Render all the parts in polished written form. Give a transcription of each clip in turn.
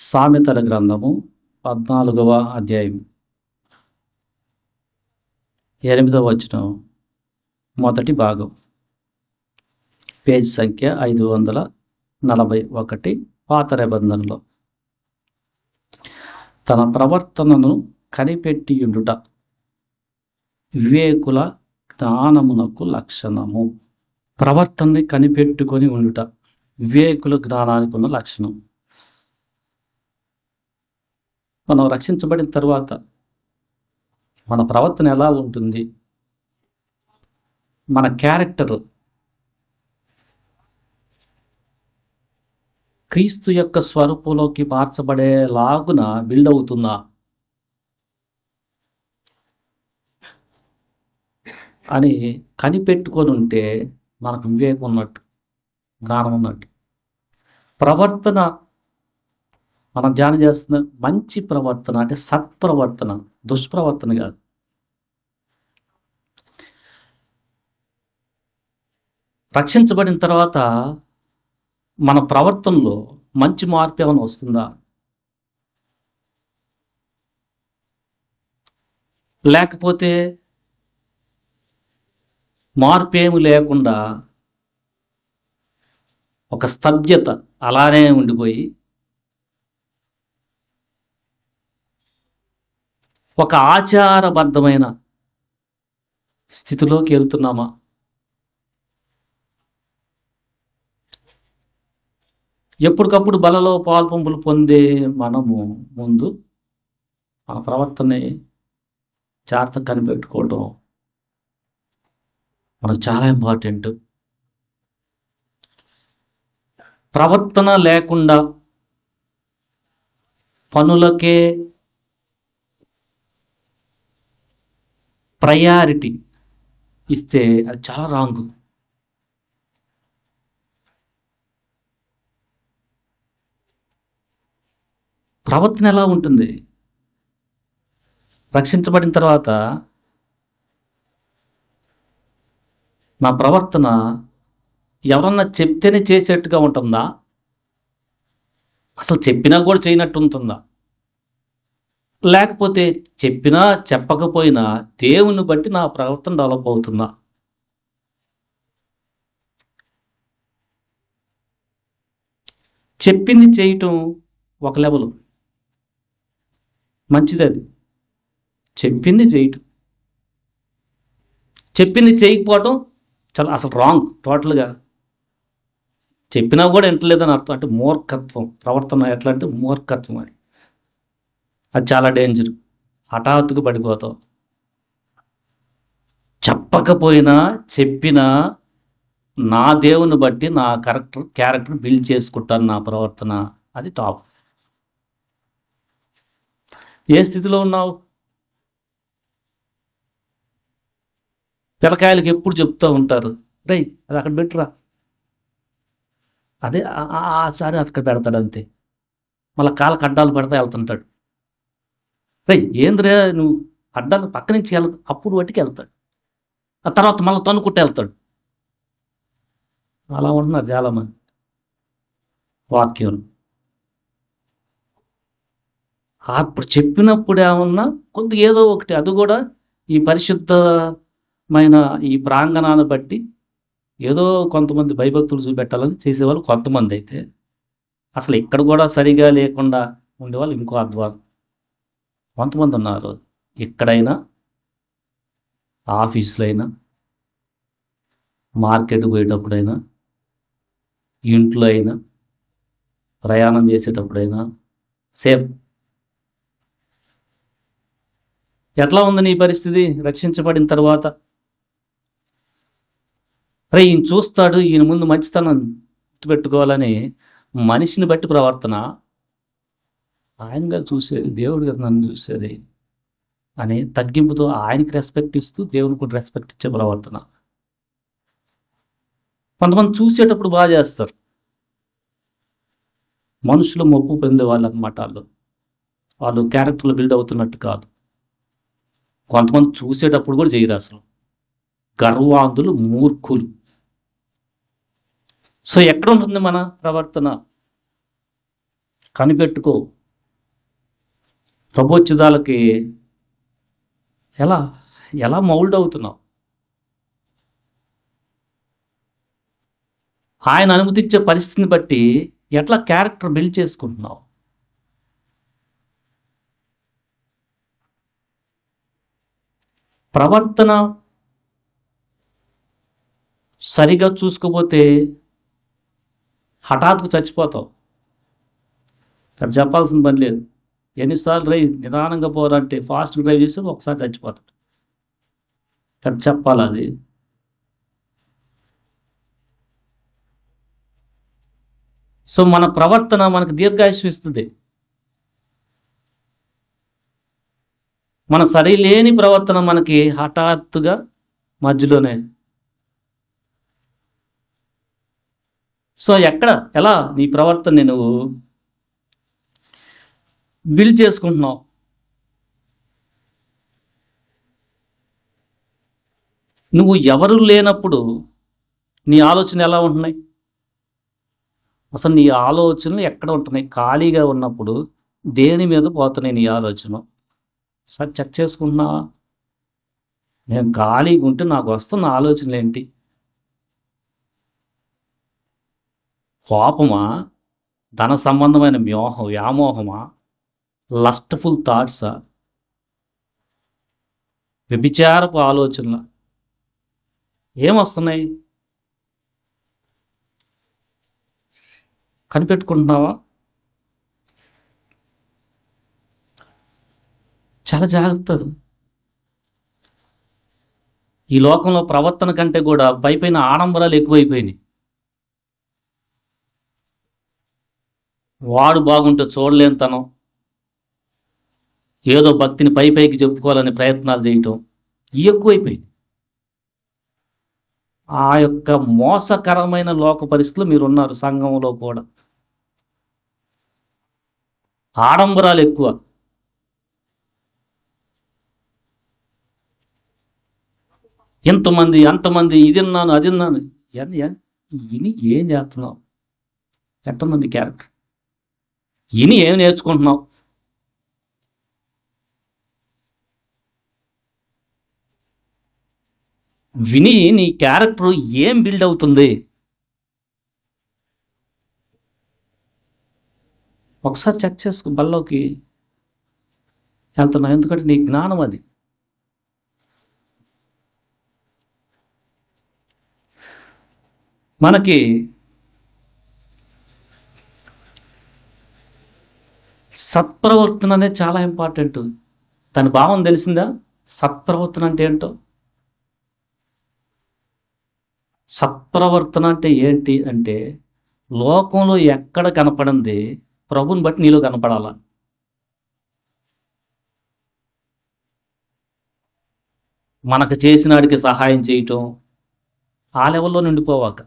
సామెతల గ్రంథము 14వ అధ్యాయం 8వ వచనం మొదటి భాగం, పేజ్ సంఖ్య 541 పాత నిబంధనలో. తన ప్రవర్తనను కనిపెట్టియుండుట వివేకుల జ్ఞానమునకు లక్షణము. ప్రవర్తనని కనిపెట్టుకొని ఉండుట వివేకుల జ్ఞానానికి ఉన్న లక్షణం. మనం రక్షించబడిన తర్వాత మన ప్రవర్తన ఎలా ఉంటుంది, మన క్యారెక్టర్ క్రీస్తు యొక్క స్వరూపంలోకి మార్చబడేలాగున బిల్డ్ అవుతుందా అని కనిపెట్టుకొని ఉంటే మనకు వివేకం ఉన్నట్టు, జ్ఞానం ఉన్నట్టు. ప్రవర్తన మనం ధ్యానం చేస్తున్న మంచి ప్రవర్తన అంటే సత్ప్రవర్తన, దుష్ప్రవర్తన కాదు. రక్షించబడిన తర్వాత మన ప్రవర్తనలో మంచి మార్పు ఏమైనా వస్తుందా, లేకపోతే మార్పు ఏమి లేకుండా ఒక స్తబ్దత అలానే ఉండిపోయి ఒక ఆచారబద్ధమైన స్థితిలోకి వెళ్తున్నామా? ఎప్పటికప్పుడు బలలో పాల్పంపులు పొందే మనము ముందు మన ప్రవర్తనని జాగ్రత్తగా కనిపెట్టుకోవడం మనకు చాలా ఇంపార్టెంట్. ప్రవర్తన లేకుండా పనులకే ప్రయారిటీ ఇస్తే అది చాలా రాంగ్. ప్రవర్తన ఎలా ఉంటుంది? రక్షించబడిన తర్వాత నా ప్రవర్తన ఎవరన్నా చెప్తేనే చేసేట్టుగా ఉంటుందా, అసలు చెప్పినా కూడా చేయనట్టు ఉంటుందా, లేకపోతే చెప్పినా చెప్పకపోయినా దేవుని బట్టి నా ప్రవర్తన డెవలప్ అవుతుందా? చెప్పింది చేయటం ఒక లెవెల్, మంచిది. అది చెప్పింది చేయటం, చెప్పింది చేయకపోవటం చాలా అసలు రాంగ్ టోటల్గా. చెప్పినా కూడా వింటలేదని అర్థం, అంటే మూర్ఖత్వం. ప్రవర్తన ఎట్లా అంటే మూర్ఖత్వం. అది చాలా డేంజర్. హఠాత్తుగా పడిపోతావు. చెప్పకపోయినా చెప్పినా నా దేవుని బట్టి నా క్యారెక్టర్ బిల్డ్ చేసుకుంటాను. నా ప్రవర్తన అది టాప్. ఏ స్థితిలో ఉన్నావు? పిల్లకాయలకి ఎప్పుడు చెప్తూ ఉంటారు, రేయ్ అది అక్కడ పెట్టురా, అదే సారి అక్కడ పెడతాడు అంతే. మళ్ళీ కాళ్ళకి అడ్డాలు పెడతా వెళ్తుంటాడు. రేయ్ ఏంద్రే నువ్వు అడ్డాలు పక్క నుంచి అప్పుడు బట్టికి వెళ్తాడు. ఆ తర్వాత మళ్ళీ తన్నుకుంటూ వెళ్తాడు. అలా ఉంటున్నారు చాలామంది. వాక్యం అప్పుడు చెప్పినప్పుడు ఏమన్నా కొద్దిగా ఏదో ఒకటి, అది కూడా ఈ పరిశుద్ధమైన ఈ ప్రాంగణాన్ని బట్టి ఏదో కొంతమంది భయభక్తులు చూపెట్టాలని చేసేవాళ్ళు కొంతమంది. అయితే అసలు ఇక్కడ కూడా సరిగా లేకుండా ఉండేవాళ్ళు ఇంకో అద్వాలు కొంతమంది ఉన్నారు. ఎక్కడైనా, ఆఫీసులో అయినా, మార్కెట్ పోయేటప్పుడైనా, ఇంట్లో అయినా, ప్రయాణం చేసేటప్పుడైనా సేమ్. ఎట్లా ఉంది నీ పరిస్థితి రక్షించబడిన తర్వాత? రే ఈయన చూస్తాడు, ఈయన ముందు మంచితనం గుర్తుపెట్టుకోవాలని మనిషిని బట్టి ప్రవర్తన, ఆయనగా చూసేది దేవుడు కదా నన్ను చూసేది అని తగ్గింపుతో ఆయనకి రెస్పెక్ట్ ఇస్తూ దేవునికి కూడా రెస్పెక్ట్ ఇచ్చే ప్రవర్తన. కొంతమంది చూసేటప్పుడు బాగా చేస్తారు, మనుషులు మొప్పు పొందే వాళ్ళు అన్నమాట. వాళ్ళు క్యారెక్టర్లు బిల్డ్ అవుతున్నట్టు కాదు. కొంతమంది చూసేటప్పుడు కూడా చేయరు అసలు, గర్వాంధులు, మూర్ఖులు. సో ఎక్కడ ఉంటుంది మన ప్రవర్తన? కనిపెట్టుకో. ప్రభోచితాలకి ఎలా ఎలా మౌల్డ్ అవుతున్నావు? ఆయన అనుమతించే పరిస్థితిని బట్టి ఎట్లా క్యారెక్టర్ బిల్డ్ చేసుకుంటున్నావు? ప్రవర్తన సరిగా చూసుకోపోతే హఠాత్తుగా చచ్చిపోతావు. ఇక్కడ చెప్పాల్సిన పని లేదు. ఎన్నిసార్లు డ్రైవ్ నిదానంగా పోరంటే ఫాస్ట్గా డ్రైవ్ చేసి ఒకసారి చచ్చిపోతాడు. ఇక్కడ చెప్పాలి అది. సో మన ప్రవర్తన మనకు దీర్ఘాయుష్యం ఇస్తుంది. మన సరిలేని ప్రవర్తన మనకి హఠాత్తుగా మధ్యలోనే. సో ఎలా నీ ప్రవర్తనని నువ్వు బిల్డ్ చేసుకుంటున్నావు? నువ్వు ఎవరు లేనప్పుడు నీ ఆలోచన ఎలా ఉంటున్నాయి? అసలు నీ ఆలోచనలు ఎక్కడ ఉంటున్నాయి? ఖాళీగా ఉన్నప్పుడు దేని మీద పోతున్నాయి నీ ఆలోచన? సార్ చెక్ చేసుకుంటున్నావా? నేను ఖాళీగా ఉంటే నాకు వస్తున్న ఆలోచనలు ఏంటి? కోపమా? ధన సంబంధమైన వ్యామోహమా? లస్ట్ఫుల్ థాట్సా? వ్యభిచారపు ఆలోచనలు ఏమొస్తున్నాయి? కనిపెట్టుకుంటున్నావా? చాలా జాగ్రత్త. ఈ లోకంలో ప్రవర్తన కంటే కూడా పైపైన ఆడంబరాలు ఎక్కువైపోయినాయి. వాడు బాగుంటే చూడలేనితనం, ఏదో భక్తిని పైకి చెప్పుకోవాలని ప్రయత్నాలు చేయటం ఎక్కువైపోయింది. ఆ యొక్క మోసకరమైన లోక పరిస్థితులు మీరున్నారు. సంఘంలో కూడా ఆడంబరాలు ఎక్కువ. ఇంతమంది అంతమంది ఇది విన్నాను అది విన్నాను. ఇని ఏం చేస్తున్నావు? ఎట్టమంది క్యారెక్టర్ ఇని ఏం నేర్చుకుంటున్నావు? విని నీ క్యారెక్టర్ ఏం బిల్డ్ అవుతుంది? ఒకసారి చెక్ చేసుకో. బల్లోకి వెళ్తున్నావు ఎందుకంటే నీ జ్ఞానం అది. మనకి సత్ప్రవర్తన అనేది చాలా ఇంపార్టెంట్. దాని భావం తెలిసిందా? సత్ప్రవర్తన అంటే ఏంటో. సత్ప్రవర్తన అంటే ఏంటి అంటే లోకంలో ఎక్కడ కనపడింది ప్రభుని బట్టి నీలో కనపడాల. మనకు చేసినాడికి సహాయం చేయటం ఆ లెవెల్లో నిండిపోవాక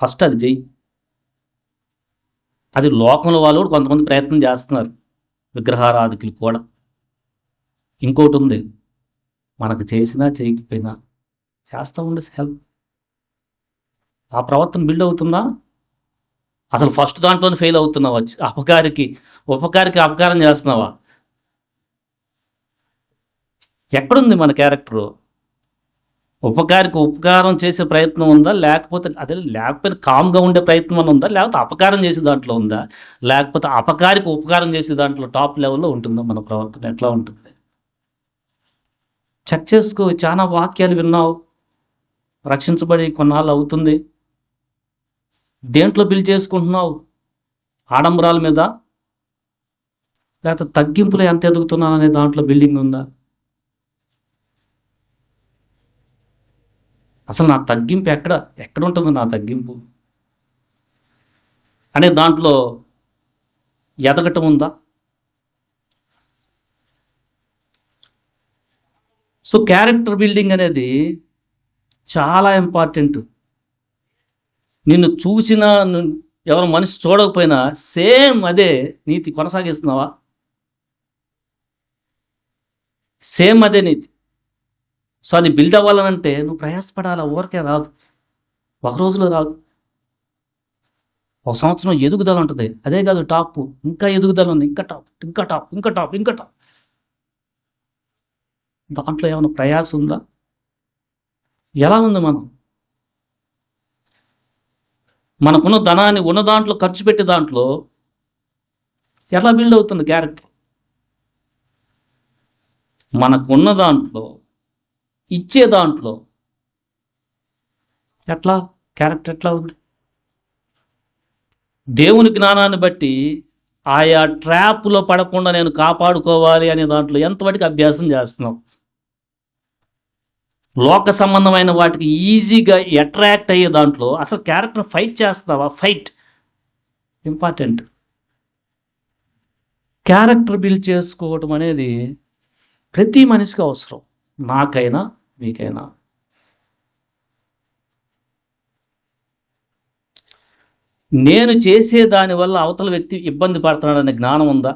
ఫస్ట్ అది చెయ్యి. అది లోకంలో వాళ్ళు కూడా కొంతమంది ప్రయత్నం చేస్తున్నారు, విగ్రహారాధికులు కూడా. ఇంకోటి ఉంది, మనకు చేసినా చేయకపోయినా చేస్తూ ఉండే హెల్ప్. ఆ ప్రవర్తన బిల్డ్ అవుతుందా? అసలు ఫస్ట్ దాంట్లోనే ఫెయిల్ అవుతున్నావా? ఉపకారికి అపకారం చేస్తున్నావా? ఎక్కడుంది మన క్యారెక్టరు? ఉపకారికి ఉపకారం చేసే ప్రయత్నం ఉందా? లేకపోతే కామ్గా ఉండే ప్రయత్నం ఉందా? లేకపోతే అపకారం చేసే దాంట్లో ఉందా? లేకపోతే అపకారికి ఉపకారం చేసే దాంట్లో టాప్ లెవెల్లో ఉంటుందా మన ప్రవర్తన? ఎట్లా ఉంటుంది? చెక్ చేసుకో. చాలా వాక్యాలు విన్నావు, రక్షించబడి కొన్నాళ్ళు అవుతుంది. దేంట్లో బిల్డ్ చేసుకుంటున్నావు? ఆడంబరాల మీద, లేకపోతే తగ్గింపులో ఎంత ఎదుగుతున్నాను అనే దాంట్లో బిల్డింగ్ ఉందా? అసలు నా తగ్గింపు ఎక్కడ ఉంటుంది? నా తగ్గింపు అనే దాంట్లో ఎదగటం ఉందా? సో క్యారెక్టర్ బిల్డింగ్ అనేది చాలా ఇంపార్టెంట్. నిన్ను చూసినా ఎవరు మనిషి చూడకపోయినా సేమ్ అదే నీతి కొనసాగిస్తున్నావా? సేమ్ అదే నీతి. సో అది బిల్డ్ అవ్వాలనంటే నువ్వు ప్రయాసపడాలా. ఊరికే రాదు, ఒక రోజులో రాదు. ఒక సంవత్సరం ఎదుగుదల ఉంటుంది. అదే కాదు టాప్, ఇంకా ఎదుగుదల ఉంది. ఇంకా టాప్, ఇంకా టాప్, ఇంకా టాప్, ఇంకా టాప్. దాంట్లో ఏమైనా ప్రయాస ఉందా? ఎలా ఉంది మనం? మనకున్న ధనాన్ని ఉన్న దాంట్లో ఖర్చు పెట్టే దాంట్లో ఎలా బిల్డ్ అవుతుంది క్యారెక్టర్? మనకున్న దాంట్లో, ఇచ్చే దాంట్లో ఎట్లా క్యారెక్టర్ ఎట్లా ఉంది? దేవుని జ్ఞానాన్ని బట్టి ఆయా ట్రాప్లో పడకుండా నేను కాపాడుకోవాలి అనే దాంట్లో ఎంతవరకు అభ్యాసం చేస్తున్నాం? లోక సంబంధమైన వాటికి ఈజీగా అట్రాక్ట్ అయ్యే దాంట్లో అసలు క్యారెక్టర్ ఫైట్ చేస్తావా? Fight important. క్యారెక్టర్ బిల్డ్ చేసుకోవటం అనేది ప్రతి మనిషికి అవసరం, నాకైనా మీకైనా. నేను చేసే దానివల్ల అవతల వ్యక్తి ఇబ్బంది పడుతున్నాడనే జ్ఞానం ఉందా?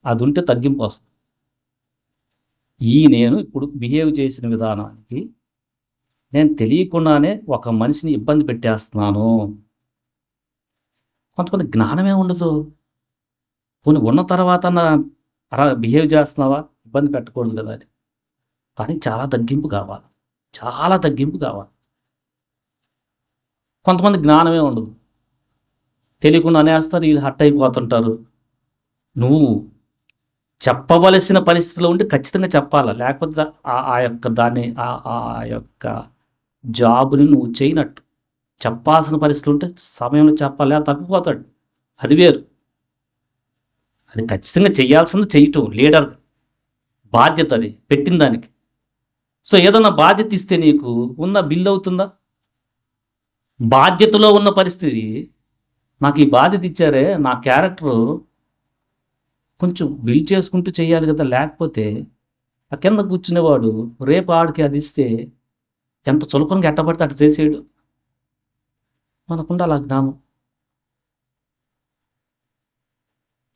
అది ఉంటే తగ్గింపు వస్తుంది. నేను ఇప్పుడు బిహేవ్ చేసిన విధానానికి నేను తెలియకుండానే ఒక మనిషిని ఇబ్బంది పెట్టేస్తున్నాను. కొంతమంది జ్ఞానమే ఉండదు. పోనీ ఉన్న తర్వాత అలా బిహేవ్ చేస్తున్నావా, ఇబ్బంది పెట్టకూడదు కదా అని. కానీ చాలా తగ్గింపు కావాలి, చాలా తగ్గింపు కావాలి. కొంతమంది జ్ఞానమే ఉండదు, తెలియకుండా అనేస్తారు, వీళ్ళు హర్ట్ అయిపోతుంటారు. నువ్వు చెప్పవలసిన పరిస్థితిలో ఉండి ఖచ్చితంగా చెప్పాలా, లేకపోతే ఆ యొక్క దాన్ని ఆ యొక్క జాబ్ని నువ్వు చేయనట్టు. చెప్పాల్సిన పరిస్థితులు ఉంటే సమయంలో చెప్పాలి, అది తప్పిపోతాడు, అది వేరు. అది ఖచ్చితంగా చేయాల్సింది చేయటం లీడర్ బాధ్యత, అది పెట్టిన దానికి. సో ఏదన్నా బాధ్యత ఇస్తే నీకు ఉందా, బిల్ అవుతుందా? బాధ్యతలో ఉన్న పరిస్థితి, నాకు ఈ బాధ్యత ఇచ్చారే, నా క్యారెక్టరు కొంచెం బిల్డ్ చేసుకుంటూ చేయాలి కదా, లేకపోతే ఆ కింద కూర్చునేవాడు రేపు ఆడికి అది ఇస్తే ఎంత చులకనగా ఎట్టబడితే అటు చేసేయడు. మనకుండాలి ఆ జ్ఞానం.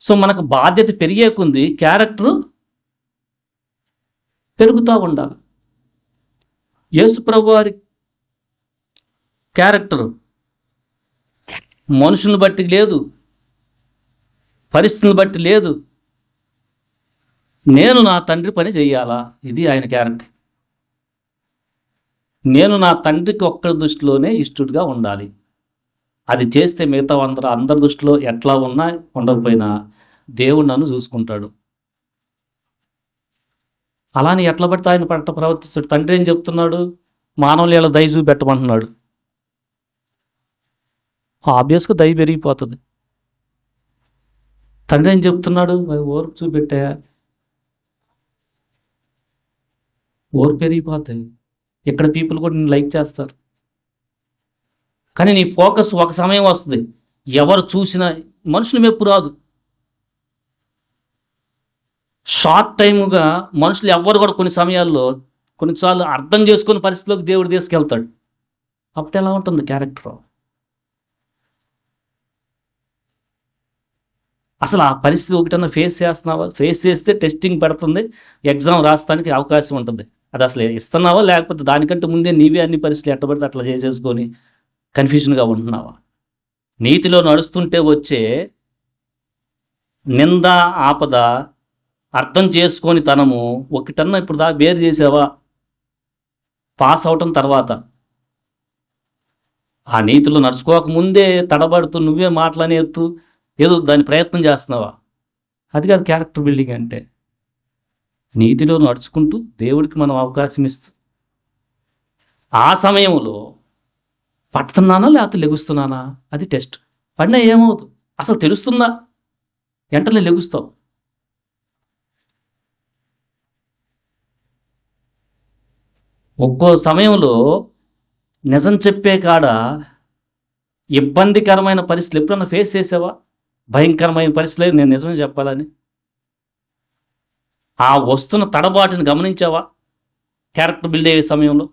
సో మనకు బాధ్యత పెరిగే కొంది క్యారెక్టరు పెరుగుతూ ఉండాలి. యేసుప్రభు వారి క్యారెక్టరు మనుషుని బట్టి లేదు, పరిస్థితులను బట్టి లేదు. నేను నా తండ్రి పని చెయ్యాలా, ఇది ఆయన క్యారెక్టర్. నేను నా తండ్రికి ఒక్కడి దృష్టిలోనే ఇష్టడుగా ఉండాలి. అది చేస్తే మిగతా అందరి దృష్టిలో ఎట్లా ఉన్నా ఉండకపోయినా దేవుడు నన్ను చూసుకుంటాడు. అలానే ఎట్లా పడితే ఆయన పట్ల ప్రవర్తిస్తాడు. తండ్రి ఏం చెప్తున్నాడు? మానవులు ఇలా దయ చూపెట్టమంటున్నాడు. ఆబ్వియస్గా దయ పెరిగిపోతుంది. తండ్రి ఏం చెప్తున్నాడు? ఓర్పు చూపెట్టా, ఓర్పు పెరిగిపోతాయి. ఇక్కడ పీపుల్ కూడా నేను లైక్ చేస్తారు. కానీ నీ ఫోకస్ ఒక సమయం వస్తుంది, ఎవరు చూసినా మనుషుల మెప్పు రాదు. షార్ట్ టైముగా మనుషులు ఎవ్వరు కూడా కొన్ని సమయాల్లో కొన్నిసార్లు అర్థం చేసుకునే పరిస్థితిలోకి దేవుడు తీసుకెళ్తాడు. అప్పుడు ఎలా ఉంటుంది క్యారెక్టర్? అసలు ఆ పరిస్థితి ఒకటన్నా ఫేస్ చేస్తున్నావా? ఫేస్ చేస్తే టెస్టింగ్ పెడుతుంది, ఎగ్జామ్ రాస్తానికి అవకాశం ఉంటుంది. అది అసలు ఇస్తున్నావా, లేకపోతే దానికంటే ముందే నీవే అన్ని పరిస్థితులు ఎట్టబడితే అట్లా చేసేసుకొని కన్ఫ్యూజన్గా ఉంటున్నావా? నీతిలో నడుస్తుంటే వచ్చే నింద, ఆపద, అర్థం చేసుకొని తనము ఒకటన్నా ఇప్పుడు దాకా వేరు చేసావా? పాస్ అవటం తర్వాత ఆ నీతిలో నడుచుకోకముందే తడబడుతూ నువ్వే మాటలనేస్తూ ఏదో దాని ప్రయత్నం చేస్తున్నావా? అది కాదు క్యారెక్టర్ బిల్డింగ్ అంటే. నీతిలో నడుచుకుంటూ దేవుడికి మనం అవకాశం ఇస్తూ ఆ సమయంలో పడుతున్నానా లేకపోతే లెగుస్తున్నానా, అది టెస్ట్. పడినా ఏమవుతుంది అసలు తెలుస్తుందా? వెంటనే లెగుస్తావు. ఒక్కో సమయంలో నిజం చెప్పే కాడ ఇబ్బందికరమైన పరిస్థితులు ఎప్పుడన్నా ఫేస్ చేసావా? భయంకరమైన పరిస్థితులు నేను నిజమే చెప్పాలని ఆ వస్తున్న తడబాటుని గమనించావా క్యారెక్టర్ బిల్డ్ అయ్యే సమయంలో?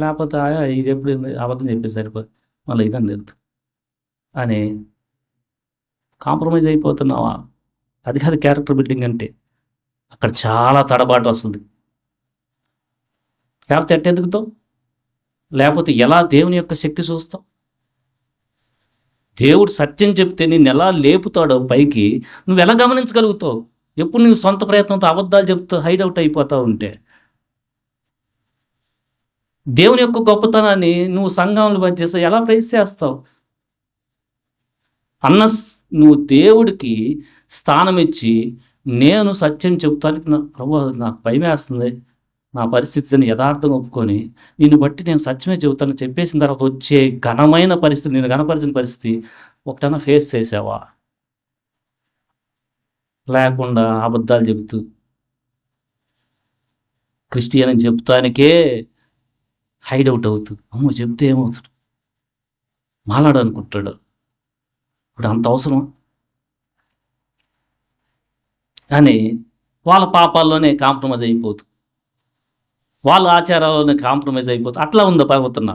లేకపోతే ఇది ఎప్పుడు అబద్ధం చెప్పేసి సరిపోదు, మళ్ళీ ఇదని తెలుసు అని కాంప్రమైజ్ అయిపోతున్నావా? అది కాదు క్యారెక్టర్ బిల్డింగ్ అంటే. అక్కడ చాలా తడబాటు వస్తుంది. లేకపోతే ఎట్ట ఎదుగుతావు? లేకపోతే ఎలా దేవుని యొక్క శక్తి చూస్తావు? దేవుడు సత్యం చెప్తే నిన్ను ఎలా లేపుతాడో పైకి నువ్వు ఎలా గమనించగలుగుతావు? ఎప్పుడు నువ్వు సొంత ప్రయత్నంతో అబద్ధాలు చెప్తూ హైడౌట్ అయిపోతూ ఉంటే దేవుని యొక్క గొప్పతనాన్ని నువ్వు సంఘంలో పనిచేస్తే ఎలా ప్రైజ్ చేస్తావు? నువ్వు దేవుడికి స్థానం ఇచ్చి నేను సత్యం చెప్తానికి నాకు భయమేస్తుంది, నా పరిస్థితిని యథార్థంగా ఒప్పుకొని నిన్ను బట్టి నేను సత్యమే చెబుతాను చెప్పేసిన తర్వాత వచ్చే ఘనమైన పరిస్థితి, నేను ఘనపరిచిన పరిస్థితి ఒకటన్నా ఫేస్ చేసావా? లేకుండా అబద్ధాలు చెబుతూ క్రిస్టియన్ అని చెప్తానికే హైడౌట్ అవుతూ అమ్మో చెప్తే ఏమవుతాడు, మాట్లాడనుకుంటాడు. ఇప్పుడు అంత అవసరం అని వాళ్ళ పాపాల్లోనే కాంప్రమైజ్ అయిపోతూ, వాళ్ళ ఆచారాల్లోనే కాంప్రమైజ్ అయిపోతూ అట్లా ఉందా పర్వతన్న?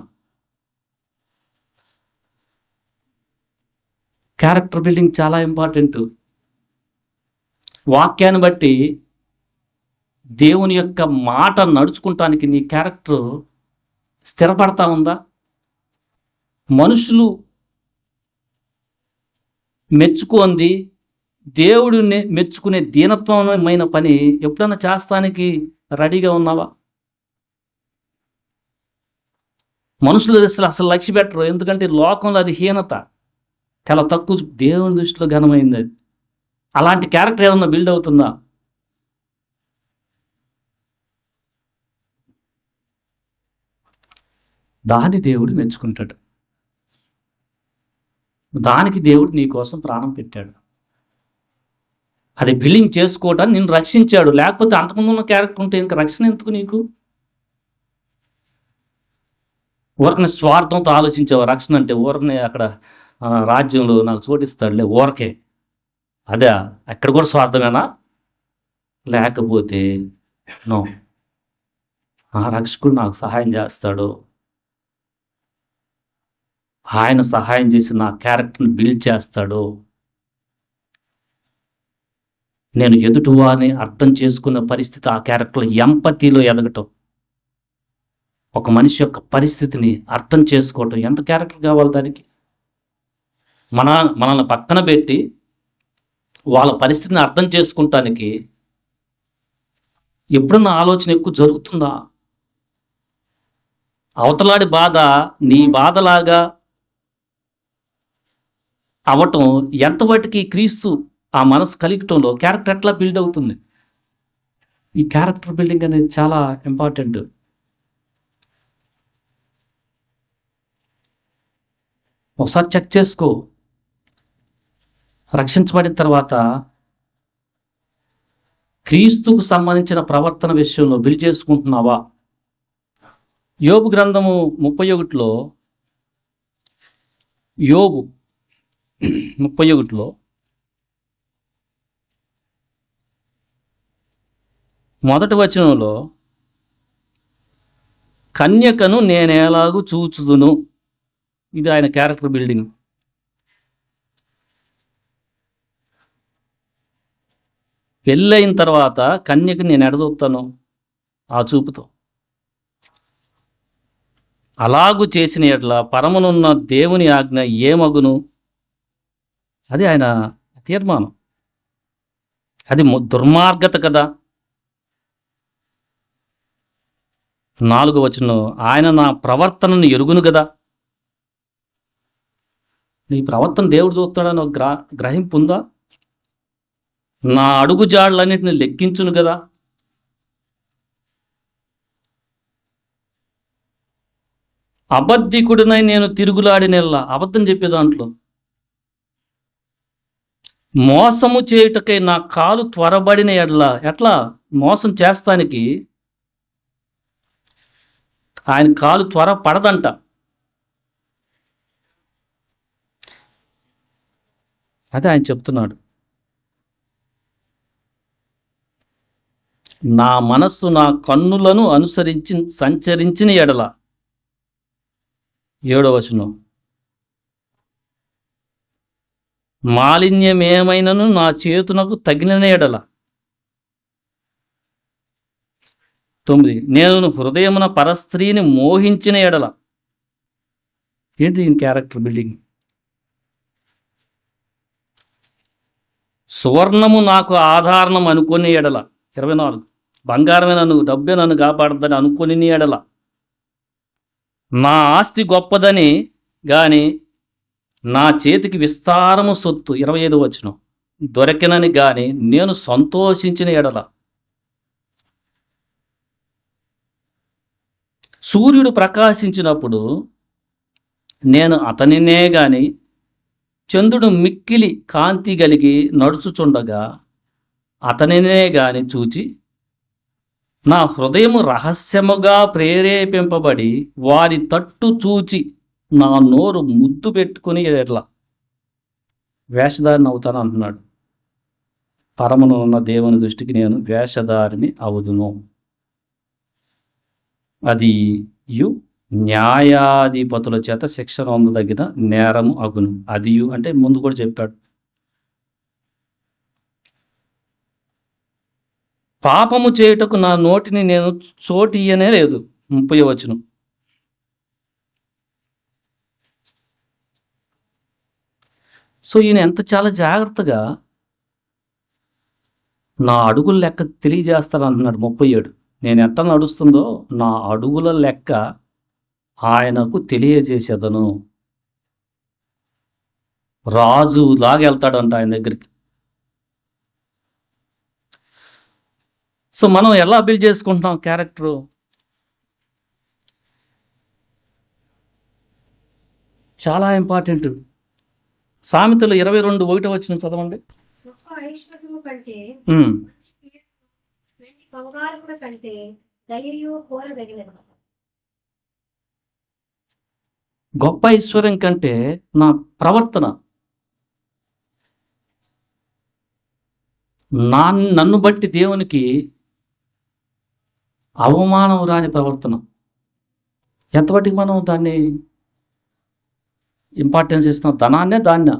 క్యారెక్టర్ బిల్డింగ్ చాలా ఇంపార్టెంట్. వాక్యాన్ని బట్టి దేవుని యొక్క మాట నడుచుకుంటానికి నీ క్యారెక్టర్ స్థిరపడతా ఉందా? మనుషులు మెచ్చుకుంది దేవుడు మెచ్చుకునే దీనత్వమైన పని ఎప్పుడన్నా చేస్తానికి రెడీగా ఉన్నావా? మనుషులు అసలు లక్ష్య పెట్టరు, ఎందుకంటే లోకంలో అది హీనత, చాలా తక్కువ, దేవుని దృష్టిలో ఘనమైంది అది. అలాంటి క్యారెక్టర్ ఏమన్నా బిల్డ్ అవుతుందా? దాన్ని దేవుడు మెచ్చుకుంటాడు. దానికి దేవుడు నీ కోసం ప్రాణం పెట్టాడు. అది బిల్డింగ్ చేసుకోవటాన్ని నిన్ను రక్షించాడు. లేకపోతే అంతకుముందు ఉన్న క్యారెక్టర్ ఉంటే ఇంకా రక్షణ ఎందుకు నీకు? ఊరకనే స్వార్థంతో ఆలోచించావు. రక్షణ అంటే ఊరకనే అక్కడ రాజ్యంలో నాకు చోటిస్తాడులే ఊరకే, అదే అక్కడ కూడా స్వార్థమేనా? లేకపోతే నో, ఆ రక్షకుడు నాకు సహాయం చేస్తాడు, ఆయన సహాయం చేసి నా క్యారెక్టర్ని బిల్డ్ చేస్తాడు, నేను ఎదుటివారిని అర్థం చేసుకున్న పరిస్థితి, ఆ క్యారెక్టర్లో ఎంపతిలో ఎదగటం, ఒక మనిషి యొక్క పరిస్థితిని అర్థం చేసుకోవటం, ఎంత క్యారెక్టర్ కావాలి దానికి? మనల్ని పక్కన పెట్టి వాళ్ళ పరిస్థితిని అర్థం చేసుకుంటానికి ఎప్పుడన్నా ఆలోచన ఎక్కువ జరుగుతుందా? అవతలాడి బాధ నీ బాధలాగా అవటం ఎంతవాటికి క్రీస్తు ఆ మనసు కలిగటంలో క్యారెక్టర్ ఎట్లా బిల్డ్ అవుతుంది? ఈ క్యారెక్టర్ బిల్డింగ్ అనేది చాలా ఇంపార్టెంట్. ఒకసారి చెక్ చేసుకో. రక్షించబడిన తర్వాత క్రీస్తుకు సంబంధించిన ప్రవర్తన విషయంలో బిల్డ్ చేసుకుంటున్నావా? యోబు గ్రంథము 31లో యోబు 31లో మొదటి వచనంలో కన్యకను నేనేలాగూ చూచుదును, ఇది ఆయన క్యారెక్టర్ బిల్డింగ్. పెళ్ళైన తర్వాత కన్యకు నేను ఎడచూపుతాను ఆ చూపుతో, అలాగూ చేసిన ఎడ్ల పరమనున్న దేవుని ఆజ్ఞ ఏమగును, అది ఆయన తీర్మానం. అది దుర్మార్గత కదా. 4వ వచనం, ఆయన నా ప్రవర్తనను ఎరుగును కదా. నీ ప్రవర్తన దేవుడు చూస్తాడని ఒక గ్రహింపు ఉందా? నా అడుగు జాడలన్నింటిని లెక్కించును కదా. అబద్ధికుడినై నేను తిరుగులాడినెల్లా, అబద్ధం చెప్పే దాంట్లో మోసము చేయుటకై నా కాలు త్వరబడిన ఎడ్ల, ఎట్లా మోసం చేస్తానికి ఆయన కాలు త్వర పడదంట. అదే ఆయన చెప్తున్నాడు, నా మనస్సు నా కన్నులను అనుసరించి సంచరించిన ఎడల. 7వ వచనం, మాలిన్యమేమైనను నా చేతునకు తగిలిన ఎడల. 9, నేను హృదయమున పరస్త్రీని మోహించిన ఎడల. ఏంటి దీని క్యారెక్టర్ బిల్డింగ్? సువర్ణము నాకు ఆధారణం అనుకుని ఎడల, 24, బంగారమే నన్ను, డబ్బే నన్ను కాపాడుతుందని అనుకుని ఎడల, నా ఆస్తి గొప్పదని గాని నా చేతికి విస్తారము సొత్తు, 25 వచనం, దొరకినని గాని నేను సంతోషించిన ఎడల, సూర్యుడు ప్రకాశించినప్పుడు నేను అతనినే గాని, చంద్రుడు మిక్కిలి కాంతి కలిగి నడుచుచుండగా అతనినే గాని చూచి, నా హృదయము రహస్యముగా ప్రేరేపింపబడి వారి తట్టు చూచి నా నోరు ముద్దు పెట్టుకుని ఎట్లా వేషధారిని అవుతాను అంటున్నాడు. పరమున ఉన్న దేవుని దృష్టికి నేను వేషధారిని అవుదును. అది న్యాయాధిపతుల చేత శిక్షణ పొందదగిన నేరము అగును. అది అంటే ముందు కూడా చెప్పాడు. పాపము చేయుటకు నా నోటిని నేను చోటియనే లేదు, 30 వచనం. సో ఈయన ఎంత చాలా జాగ్రత్తగా నా అడుగుల లెక్క తెలియజేస్తాను అంటున్నాడు. 37, నేను ఎంత నడుస్తుందో నా అడుగుల లెక్క ఆయనకు తెలియజేసేదను. రాజు లాగా వెళ్తాడంట ఆయన దగ్గరికి. సో మనం ఎలా బిల్డ్ చేసుకుంటున్నాం క్యారెక్టరు? చాలా ఇంపార్టెంట్. సామెతలు 22:1 వచనం చదవండి. గొప్ప ఐశ్వర్యం కంటే నా ప్రవర్తన, నన్ను బట్టి దేవునికి అవమానం రాని ప్రవర్తన. ఎంతవరకు మనం దాన్ని ఇంపార్టెన్స్ ఇస్తున్నాం? ధనాన్నే దాన్నే.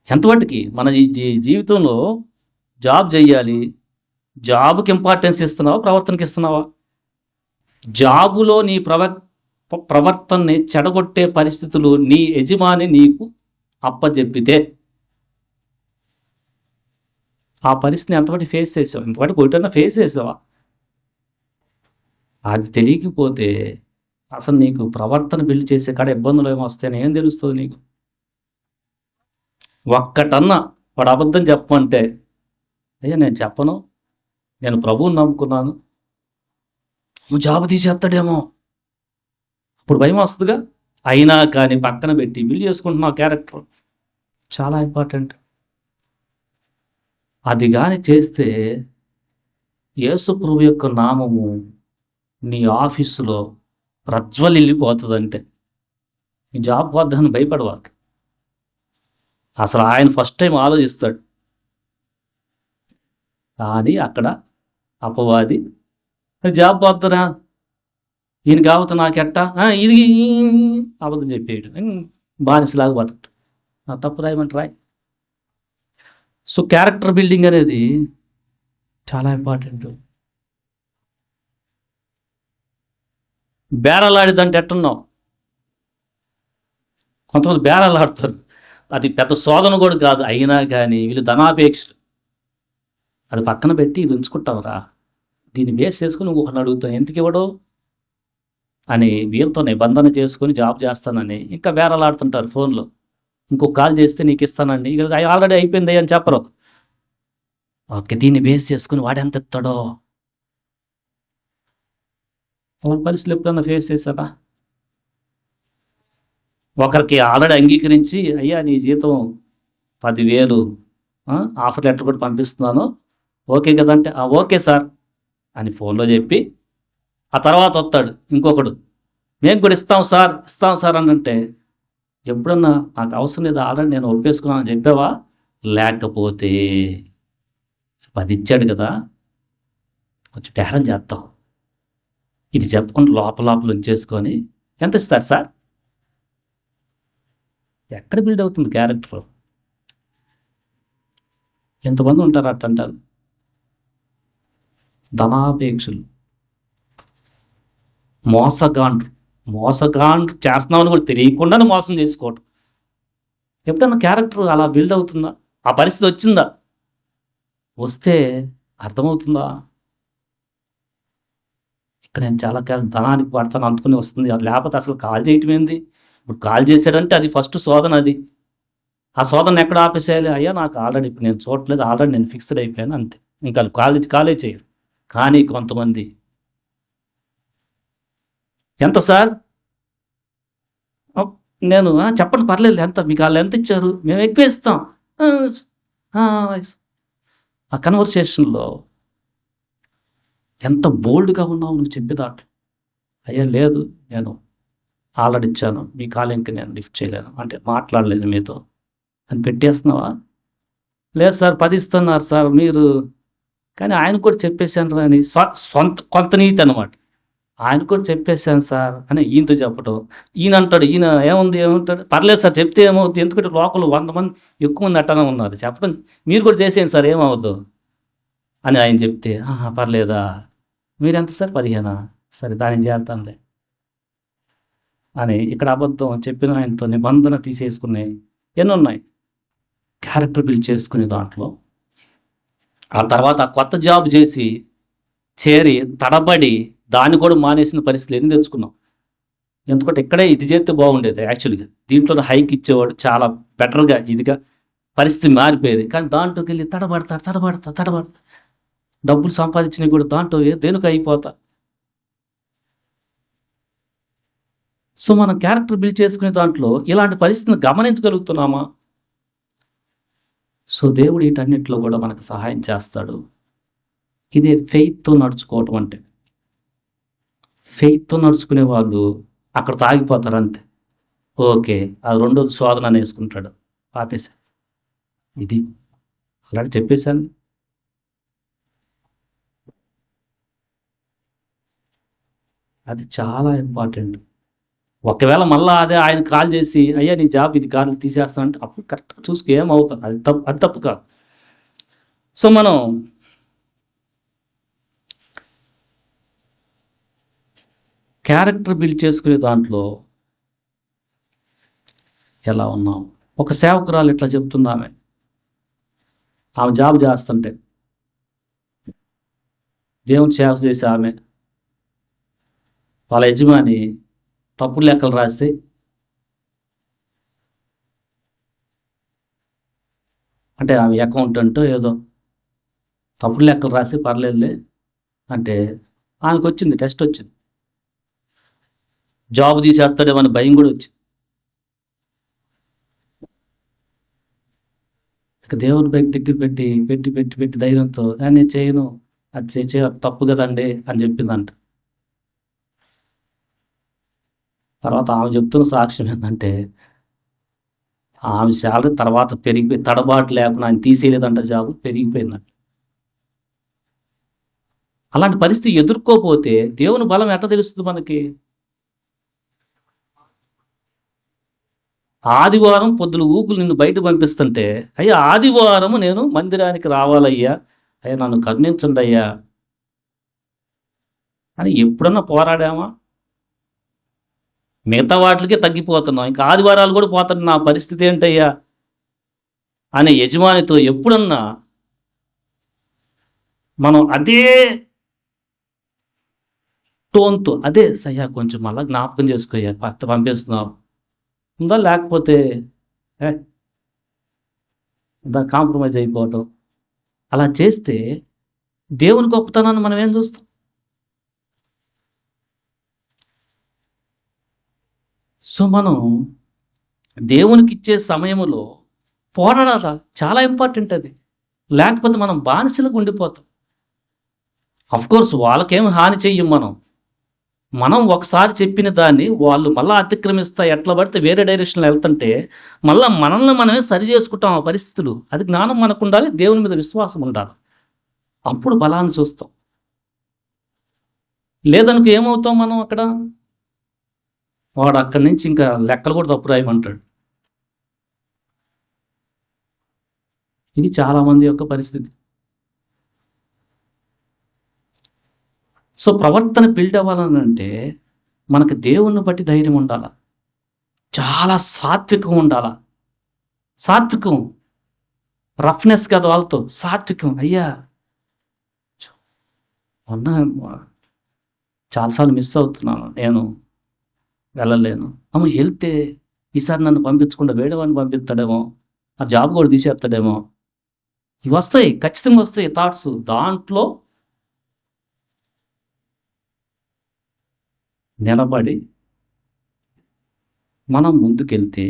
ఎంతవరకు మన ఈ జీవితంలో జాబ్ చేయాలి, జాబ్కి ఇంపార్టెన్స్ ఇస్తున్నావా, ప్రవర్తనకి ఇస్తున్నావా? జాబులో నీ ప్రవర్తనని చెడగొట్టే పరిస్థితులు నీ యజమాని నీకు అప్పజెప్పితే ఆ పరిస్థితిని ఎంతవరకు ఫేస్ చేసావు? ఎంతవరకు ఒకటన్నా ఫేస్ చేసావా? అది తెలియకపోతే అసలు నీకు ప్రవర్తన బిల్డ్ చేసే కాడ ఇబ్బందులు ఏమొస్తాయని ఏం తెలుస్తుంది నీకు? ఒక్కటన్నా వాడు అబద్ధం చెప్పమంటే, అయ్యా నేను చెప్పను, నేను ప్రభువుని నమ్ముకున్నాను, నువ్వు జాబు తీసేస్తాడేమో, ఇప్పుడు భయం వస్తుందిగా. అయినా కానీ పక్కన పెట్టి బిల్డ్ చేసుకుంటున్నావు క్యారెక్టర్. చాలా ఇంపార్టెంట్. అది కానీ చేస్తే యేసు ప్రభు యొక్క నామము నీ ఆఫీసులో ప్రజ్వలిల్లిపోతుందంటే నీ జాబ్ పోద్దని భయపడవాక. అసలు ఆయన ఫస్ట్ టైం ఆలోచిస్తాడు. కానీ అక్కడ అపవాది జాబ్ పోద్దరా, ఈయన కావత నాకెట్టా, ఇది అబద్ధం చెప్పేయడు, బానిసలాగా బతకడు. తప్పు రాయమంటే రాయ్. సో క్యారెక్టర్ బిల్డింగ్ అనేది చాలా ఇంపార్టెంట్. బేరాలాడిదంటే ఎట్టున్నావు? కొంతమంది బేరాలాడతారు, అది పెద్ద శోధన కూడా కాదు, అయినా కానీ వీళ్ళు ధనాపేక్షలు. అది పక్కన పెట్టి ఇది ఉంచుకుంటావురా, దీన్ని బేస్ చేసుకుని నువ్వు ఒకరిని అడుగుతావు ఎందుకు ఇవ్వడు అని వీళ్ళతో నిబంధన చేసుకొని జాబ్ చేస్తానని ఇంకా బేరాలాడుతుంటారు ఫోన్లో. ఇంకొక కాల్ చేస్తే నీకు ఇస్తానండి, ఇక ఆల్రెడీ అయిపోయింది అని చెప్పరు. ఓకే, దీన్ని బేస్ చేసుకుని వాడెంత ఇస్తాడో. వాళ్ళ పరిస్థితులు ఎప్పుడన్నా ఫేస్ చేశారా? ఒకరికి ఆల్రెడీ అంగీకరించి, అయ్యా నీ జీతం 10,000 ఆఫర్ లెటర్ కూడా పంపిస్తున్నాను, ఓకే కదంటే ఓకే సార్ అని ఫోన్లో చెప్పి ఆ తర్వాత వస్తాడు ఇంకొకడు, మేము కూడా ఇస్తాం సార్ అని అంటే, ఎప్పుడన్నా నాకు అవసరం లేదు, ఆల్రెడీ నేను ఒప్పేసుకున్నాను చెప్పావా? లేకపోతే 10 ఇచ్చాడు కదా, కొంచెం బేరం చేస్తాం, ఇది చెప్పకుండా లోపల ఉంచేసుకొని ఎంత ఇస్తారు సార్? ఎక్కడ బిల్డ్ అవుతుంది క్యారెక్టర్? ఎంతమంది ఉంటారు అట్టంటారు, ధనాపేక్షలు. మోసగాండ్రు. మోసగాండ్రు చేస్తున్నామని కూడా తెలియకుండానే మోసం చేసుకోవటం. ఎప్పుడన్నా క్యారెక్టర్ అలా బిల్డ్ అవుతుందా? ఆ పరిస్థితి వచ్చిందా? వస్తే అర్థమవుతుందా? ఇక్కడ నేను చాలా ధనానికి వాడతాను అనుకుని వస్తుంది. అది లేపోతే అసలు కాల్ చేయటం ఏంది? ఇప్పుడు కాల్ చేసాడంటే అది ఫస్ట్ శోధన అది. ఆ శోధనను ఎక్కడ ఆపేసేయాలి? అయ్యా నాకు ఆల్రెడీ ఇప్పుడు నేను చూడట్లేదు. ఆల్రెడీ నేను ఫిక్స్‌డ్ అయిపోయాను అంతే. ఇంకా ఆళ్ళు కాలే చేయరు. కానీ కొంతమంది ఎంత సార్? ఆహ్, నేను చెప్పండి పర్లేదు ఎంత మీకు ఆళ్ళు ఎంత ఇచ్చారు? మేము ఎక్కువే ఇస్తాం. ఆహ్, ఆ! ఆ కన్వర్సేషన్‌లో ఎంత బోల్డ్‌గా ఉన్నావు నువ్వు చెప్పే దాంట్లో. అయ్యా లేదు నేను ఆల్రెడీ ఇచ్చాను. మీ కాల్ ఇంక నేను లిఫ్ట్ చేయలేను. అంటే మాట్లాడలేను మీతో అని పెట్టేస్తున్నావా? లేదు సార్ 10 ఇస్తున్నారు సార్ మీరు కానీ ఆయనకు కూడా చెప్పేసానురా అని సొంత కొంత నీతనమాట. ఆయనకు కూడా చెప్పేసాను సార్ అని ఈయనతో చెప్పటం. ఈయనంటాడు ఈయన ఏమంటాడు? పర్లేదు సార్ చెప్తే ఏమవుద్ది? ఎందుకంటే లోకల్ 100 మంది ఎక్కువ మంది అట్టనే ఉన్నారు. చెప్పడం మీరు కూడా చేసేయండి సార్ ఏమవ్వదు అని ఆయన చెప్తే, ఆహా! పర్లేదా? మీరెంత సార్ 15 సరే దానికి చేరతానులే అని ఇక్కడ అబద్ధం చెప్పిన ఆయనతో నిబంధన తీసేసుకున్నాయి. ఎన్నున్నాయి. క్యారెక్టర్ బిల్డ్ చేసుకునే దాంట్లో ఆ తర్వాత కొత్త జాబ్ చేసి చేరి తడబడి దాన్ని కూడా మానేసిన పరిస్థితులు ఎన్ని తెచ్చుకున్నాం. ఎందుకంటే ఇక్కడే ఇది చేస్తే బాగుండేది యాక్చువల్‌గా. దీంట్లోనే హైక్ ఇచ్చేవాడు చాలా బెటర్‌గా ఇదిగా పరిస్థితి మారిపోయేది. కానీ దాంట్లోకెళ్ళి తడబడతా డబ్బులు సంపాదించినవి కూడా దాంట్లో దేనికో అయిపోతా. సో, మనం క్యారెక్టర్ బిల్డ్ చేసుకునే దాంట్లో ఇలాంటి పరిస్థితిని గమనించగలుగుతున్నామా? సో, దేవుడు వీటన్నిటిలో కూడా మనకు సహాయం చేస్తాడు. ఇదే ఫెయిత్‌తో నడుచుకోవటం అంటే. ఫెయిత్‌తో నడుచుకునే వాళ్ళు అక్కడితో ఆగిపోతారంతే. ఓకే. ఆ రెండోది శోధన అనేసుకుంటాడు. ఆపేసా. ఇది ఆల్రెడీ చెప్పేసాను. అది చాలా ఇంపార్టెంట్. ఒకవేళ మళ్ళా అదే ఆయన కాల్ చేసి, "అయ్యా! నీ జాబ్ ఇది కాదు తీసేస్తా" అంటే అప్పుడు కరెక్ట్‌గా చూసుకో ఏమవుతుంది. అది తప్పు కాదు. సో, మనం క్యారెక్టర్ బిల్డ్ చేసుకునే దాంట్లో ఎలా ఉన్నాం? ఒక సేవకురాలు ఇట్లా చెప్తుందామె. ఆమె జాబ్ చేస్తుంటే, దేవునికి సేవ చేసే ఆమె, వాళ్ళ యజమాని తప్పుడు లెక్కలు రాస్తే అంటే ఆమె అకౌంటెంటో ఏదో తప్పుడు లెక్కలు రాసి పర్లేదులే అంటే ఆమెకొచ్చింది టెస్టొచ్చింది. జాబ్ తీసేస్తాడేమో అనే భయం గూడా వచ్చింది. ఇక దేవుని దగ్గర పెట్టి ధైర్యంతో నేను చేయను. అది తప్పు గదండీ అని చెప్పిందంట. తర్వాత ఆమె చెప్తున్న సాక్ష్యం ఏందంటే, ఆమె సాలరీ తర్వాత పెరిగిపోయి తడబాటు లేకుండా ఆయన తీసేయలేదంట జాబు పెరిగిపోయిందంట. అలాంటి పరిస్థితి ఎదుర్కోపోతే దేవుని బలం ఎట్ట తెలుస్తది మనకి? ఆదివారం పొద్దున ఊకులు నిన్ను బయటకు పంపిస్తుంటే, అయ్యా! ఆదివారము నేను మందిరానికి రావాలయ్యా! అయ్యా! నన్ను కరుణించండయ్యా! అని ఎప్పుడన్నా పోరాడామా? మిగతా వాటిలకే తగ్గిపోతున్నాం. ఇంకా ఆదివారాలు గూడా పోతున్న నా పరిస్థితి ఏంటయ్యా? అనే యజమానితో ఎప్పుడన్నా మనం అదే టోన్‌తో అదే "అయ్యా! కొంచెం మళ్ళా జ్ఞాపకం చేసుకోయ్యా! పంపిస్తున్నావు." ఉందా? లేకపోతే "ఏ కాంప్రమైజ్ అయిపోవటం." అలా చేస్తే దేవుని గొప్పతనాన్ని మనం ఏం చూస్తాం? సో, మనం దేవునికిచ్చే సమయములో పోరాడాల. చాలా ఇంపార్టెంట్ అది. లేకపోతే మనం బానిసలుగా ఉండిపోతాం. ఆఫ్‌కోర్స్ వాళ్ళకేమి హాని చెయ్యం మనం. మనం ఒకసారి చెప్పిన దాన్ని వాళ్ళు మళ్ళా అతిక్రమిస్తా ఎట్లా పడితే వేరే డైరెక్షన్‌లో ఎళ్తుంటే, మళ్ళా మనల్ని మనమే సరి చేసుకుంటాం ఆ పరిస్థితులు. అది జ్ఞానం మనకుండాలి. దేవుని మీద విశ్వాసం ఉండాలి. అప్పుడు బలాన్ని చూస్తాం. లేదనుకో ఏమవుతాం మనం అక్కడ? వాడు అక్కడి నుంచి ఇంకా లెక్కలు కూడా తప్పు రాయమంటాడు. ఇది చాలా మంది యొక్క పరిస్థితి. సో, ప్రవర్తన బిల్డ్ అవ్వాలనంటే మనకు దేవుణ్ణి బట్టి ధైర్యం ఉండాల. చాలా సాత్వికం ఉండాల. సాత్వికం. రఫ్‌నెస్ కాదు వాళ్ళతో. సాత్వికం. అయ్యా! మొన్న చాలా సార్లు మిస్ అవుతున్నాను. నేను వెళ్ళలేను. ఎళ్తే ఈసారి నన్ను పంపించకుండా వేరే వాడిని పంపిస్తాడేమో. ఆ జాబ్ కూడా తీసేస్తాడేమో. ఇవొస్తాయి. ఖచ్చితంగా వస్తాయి థాట్స్. దాంట్లో నిలబడి మనం ముందుకెళ్తే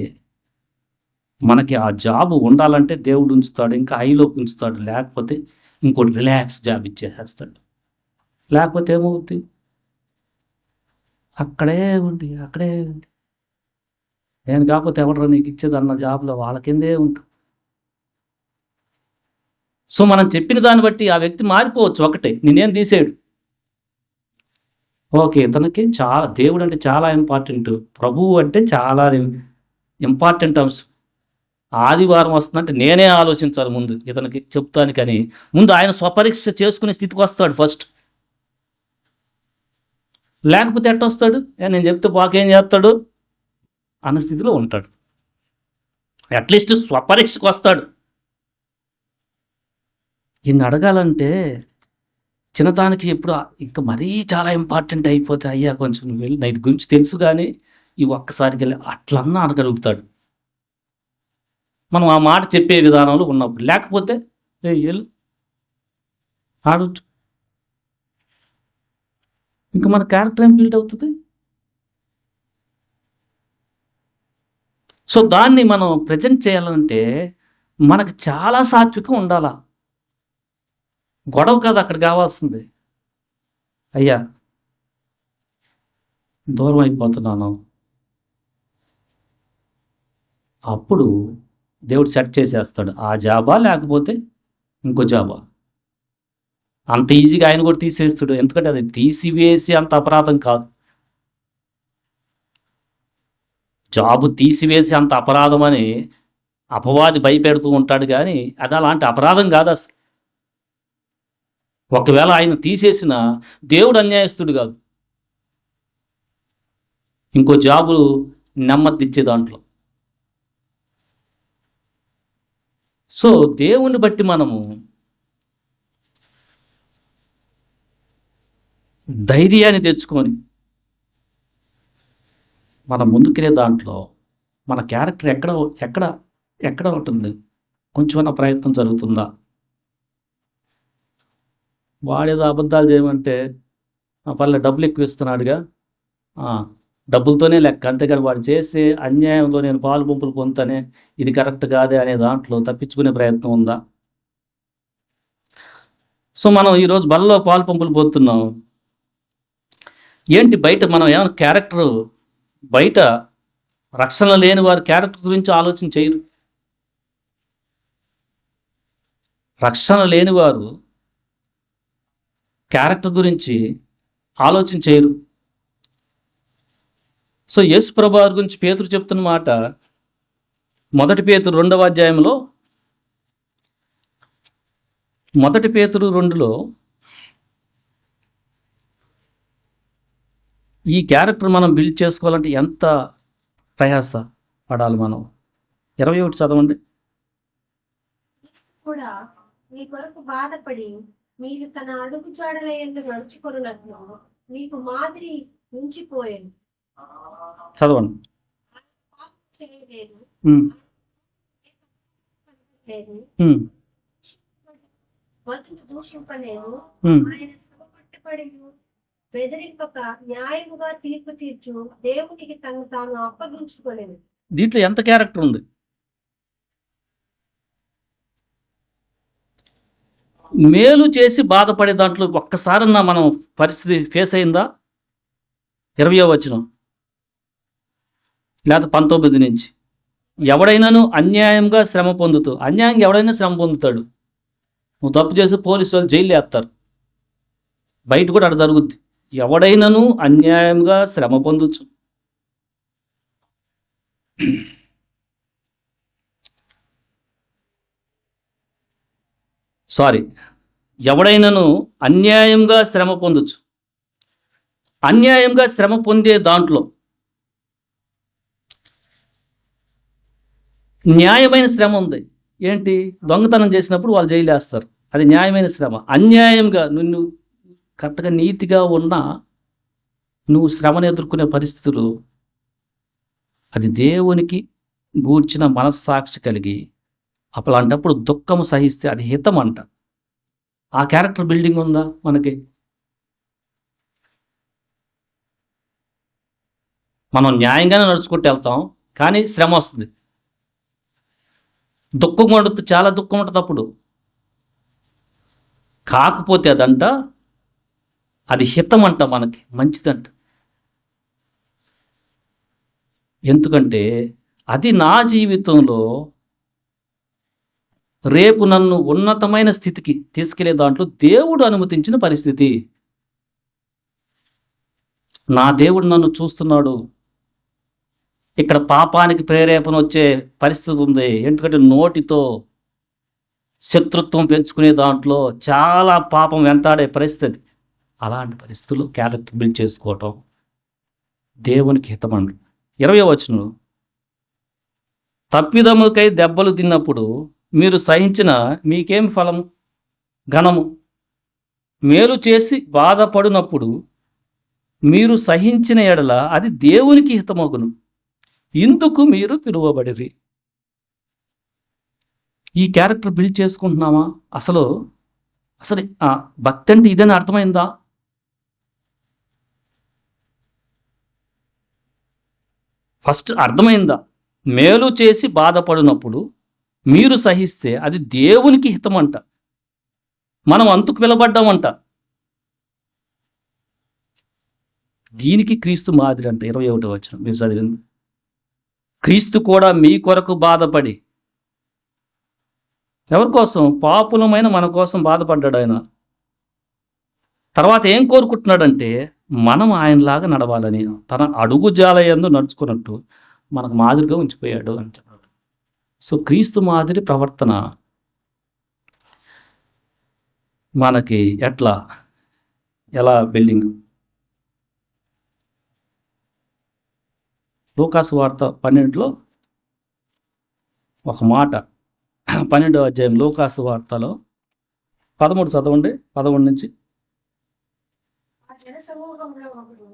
మనకి ఆ జాబ్ ఉండాలంటే దేవుడు ఉంచుతాడు. ఇంకా హైలోకి ఉంచుతాడు. లేకపోతే ఇంకోటి రిలాక్స్ జాబ్ ఇచ్చేసేస్తాడు. లేకపోతే ఏమవుద్ది? అక్కడే ఉండి, అక్కడే ఉండి నేను కాకపోతే ఎవడురా నీకు ఇచ్చేదన్న జాబ్‌లో వాళ్ళ కిందే ఉంటూ. సో, మనం చెప్పిన దాన్ని బట్టి ఆ వ్యక్తి మారిపోవచ్చు ఒకటే. నిన్నేం తీసేయడు. ఓకే. ఇతనికి చాలా దేవుడంటే చాలా ఇంపార్టెంటు. ప్రభువు అంటే చాలా ఇంపార్టెంట్ అంశం. ఆదివారం వస్తుందంటే నేనే ఆలోచించాలి ముందు. ఇతనికి చెప్తానికని. ముందు ఆయన స్వపరీక్ష చేసుకునే స్థితికొస్తాడు ఫస్ట్. లేకపోతే ఎట్టొస్తాడు? నేను చెప్తే బాకేం చేస్తాడు? అన్న స్థితిలో ఉంటాడు. అట్‌లీస్ట్ స్వపరీక్షకొస్తాడు. ఈయన్ని అడగాలంటే చిన్నదానికి ఎప్పుడు ఇంక మరీ చాలా ఇంపార్టెంట్ అయిపోతే అయ్యా కొంచెం నువ్వు వెళ్ళు. దీని గురించి తెలుసు గానీ, ఈ ఒక్కసారికెళ్ళి అట్లన్నా అనగలుగుతాడు. మనం ఆ మాట చెప్పే విధానంలో ఉన్నప్పుడు. లేకపోతే ఏయ్ ఎళ్ళు ఆడొచ్చు. ఇంక మన క్యారెక్టర్ ఏం బిల్డ్ అవుతది? సో, దాన్ని మనం ప్రెజెంట్ చేయాలంటే మనకు చాలా సాత్వికం ఉండాల. గొడవ కాదు అక్కడ కావాల్సింది. అయ్యా! దూరం అయిపోతున్నాను. అప్పుడు దేవుడు సెట్ చేసేస్తాడు. ఆ జాబా? లేకపోతే ఇంకో జాబా? అంత ఈజీగా ఆయన కూడా తీసేస్తాడు. ఎందుకంటే అది తీసివేసే అంత అపరాధం కాదు. జాబు తీసివేసే అంత అపరాధమని అపవాది భయపెడుతూ ఉంటాడు గానీ, అది అలాంటి అపరాధం కాదసలు. ఒకవేళ ఆయన తీసేసినా దేవుడు అన్యాయస్తుడు కాదు. ఇంకో జాబు నెమ్మదిచ్చే దాంట్లో. సో, దేవుణ్ణి బట్టి మనము ధైర్యాన్ని తెచ్చుకొని మనం ముందుకెళ్ళే దాంట్లో మన క్యారెక్టర్ ఎక్కడ ఎక్కడ ఉంటుంది? కొంచెమన్నా ప్రయత్నం జరుగుతుందా? వాడేదో అబద్ధాలు చేయమంటే పర్లేదు డబ్బులు ఎక్కువ ఇస్తున్నాడుగా. ఆ! డబ్బులతోనే లెక్క. అంతేగాని వాడు చేసే అన్యాయంలో నేను పాలు పంపులు పొందుతానే, ఇది కరెక్ట్ కాదే అనే దాంట్లో తప్పించుకునే ప్రయత్నం ఉందా? సో, మనం ఈరోజు బలలో పాలు పంపులు పొందుతున్నాం. ఏంటి బయట మనం ఏమైనా క్యారెక్టరు బయట రక్షణ లేని వారి క్యారెక్టర్ గురించి ఆలోచన చేయరు. రక్షణ లేని వారు క్యారెక్టర్ గురించి ఆలోచన చేయరు. సో, యేసు ప్రభువారి గురించి పేతురు చెప్తున్న మాట మొదటి పేతురు 2వ అధ్యాయంలో మొదటి పేతురు 2లో ఈ క్యారెక్టర్ మనం బిల్డ్ చేసుకోవాలంటే ఎంత ప్రయాస పడాలి మనం. 21 చదవండి. కూడా మీ కొరకు బాధపడి మీరు తన అడుగు జాడల యందు నడుచుకొనున్నట్లు మీకు మాదిరి ఉంచిపోయాను. చదవండి. పాపం చేయలేదు, ఉమ్, లేదు, ఉమ్, మధును దూషింపలేదు. ఉమ్. ఆయన శ్రమ పట్టుబడి బెదిరింపక న్యాయముగా తీర్పు తీర్చు దేవునికి తను తాను అప్పగించుకోలేదు. దీంట్లో ఎంత క్యారెక్టర్ ఉంది? మేలు చేసి బాధపడే దాంట్లో ఒక్కసారన్నా మనం పరిస్థితి ఫేస్ అయిందా? 20వ వచనం లేదా 19 నుంచి. ఎవడైనాను అన్యాయంగా శ్రమ పొందుతూ, అన్యాయంగా ఎవడైనా శ్రమ పొందుతాడు. నువ్వు తప్పు చేసి పోలీసు వాళ్ళు జైలు వేస్తారు. బయట కూడా అక్కడ జరుగుద్ది. ఎవడైనాను అన్యాయంగా శ్రమ పొందొచ్చు. ఎవడైనాను అన్యాయంగా శ్రమ పొందొచ్చు. అన్యాయంగా శ్రమ పొందే దాంట్లో న్యాయమైన శ్రమ ఉంది. ఏంటి? దొంగతనం చేసినప్పుడు వాళ్ళు జైలు వేస్తారు, అది న్యాయమైన శ్రమ. అన్యాయంగా నువ్వు కరెక్ట్గా నీతిగా ఉన్నా నువ్వు శ్రమను ఎదుర్కొనే పరిస్థితులు, అది దేవునికి గూర్చిన మనస్సాక్షి కలిగి అలాంటప్పుడు దుఃఖము సహిస్తే అది హితం అంట. ఆ క్యారెక్టర్ బిల్డింగ్ ఉందా మనకి? మనం న్యాయంగానే నడుచుకుంటూ వెళ్తాం, కానీ శ్రమ వస్తుంది, దుఃఖం ఉంటుంది, చాలా దుఃఖం ఉంటుంది అప్పుడు. కాకపోతే అదంట అది హితం అంట, మనకి మంచిదంట. ఎందుకంటే అది నా జీవితంలో రేపు నన్ను ఉన్నతమైన స్థితికి తీసుకెళ్లే దాంట్లో దేవుడు అనుమతించిన పరిస్థితి. నా దేవుడు నన్ను చూస్తున్నాడు. ఇక్కడ పాపానికి ప్రేరేపణ వచ్చే పరిస్థితి ఉంది, ఎందుకంటే నోటితో శత్రుత్వం పెంచుకునే దాంట్లో చాలా పాపం వెంటాడే పరిస్థితి. అలాంటి పరిస్థితులు క్యారెక్టర్ బిల్డ్ చేసుకోవటం దేవునికి హితమండి. 20వ వచనం, తప్పిదముకై దెబ్బలు తిన్నప్పుడు మీరు సహించిన మీకేం ఫలము? ఘనము. మేలు చేసి బాధపడినప్పుడు మీరు సహించిన ఎడల అది దేవునికి హితమగును, ఇందుకు మీరు పిలువబడిరి. ఈ క్యారెక్టర్ బిల్డ్ చేసుకుంటున్నామా? అసలు అసలు భక్తి అంటే ఇదని అర్థమైందా? ఫస్ట్ అర్థమైందా? మేలు చేసి బాధపడినప్పుడు మీరు సహిస్తే అది దేవునికి హితమంట, మనం అంతుకు పిలబడ్డామంట. దీనికి క్రీస్తు మాదిరి అంట. 21వ వచనం మీరు చదివింది. క్రీస్తు కూడా మీ కొరకు బాధపడి, ఎవరి కోసం? పాపులమైన మన కోసం బాధపడ్డాడు ఆయన. తర్వాత ఏం కోరుకుంటున్నాడంటే మనం ఆయనలాగా నడవాలని, తన అడుగుజాలయందు నడుచుకున్నట్టు మనకు మాదిరిగా ఉంచిపోయాడు అని చెప్పాడు. సో క్రీస్తు మాదిరి ప్రవర్తన మనకి ఎలా బిల్డింగ్? లూకాసు వార్త 12లో ఒక మాట, 12వ అధ్యాయం లూకాసు వార్తలో 13 చదవండి, 11 నుంచి. ఆ జనసమూహంలో ఒకడు,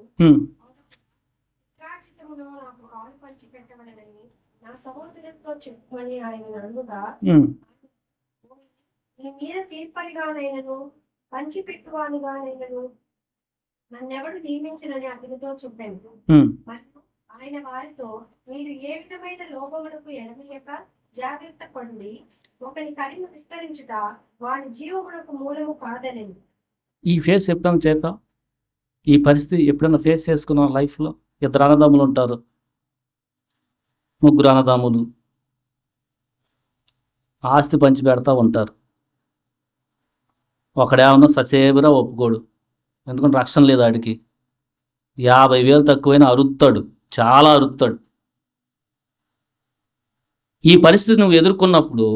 ద్రాక్షరసములో నాకు పాలు పంచి పెట్టవలెనని నా సహోదరులతో చెప్పమని ఆయన అడుగుగా, నీ మీద తీర్పరిగానైనను పంచిపెట్టువానిగానైనను నన్నెవడు నియమించనని అతనితో చెప్పాను. మరియు ఆయన వారితో, మీరు ఏ విధమైన లోపములకు ఎడమీయక జాగ్రత్త పడి ఒకని కడిని విస్తరించుట వాడి జీవమునకు మూలము కాదనని. ఈ ఫేస్ ఎప్పుడైనా చేద్దాం, ఈ పరిస్థితి ఎప్పుడైనా ఫేస్ చేసుకున్నాం లైఫ్లో? 2 అన్నదమ్ములు ఉంటారు, 3 అన్నదమ్ములు, ఆస్తి పంచి పెడతా ఉంటారు. ఒకడేమన్నా ససేబురా ఒప్పుకోడు, ఎందుకంటే రక్షణ లేదు ఆడికి. 50,000 తక్కువైనా అరుస్తాడు, చాలా అరుస్తాడు. ఈ పరిస్థితి నువ్వు ఎదుర్కొన్నప్పుడు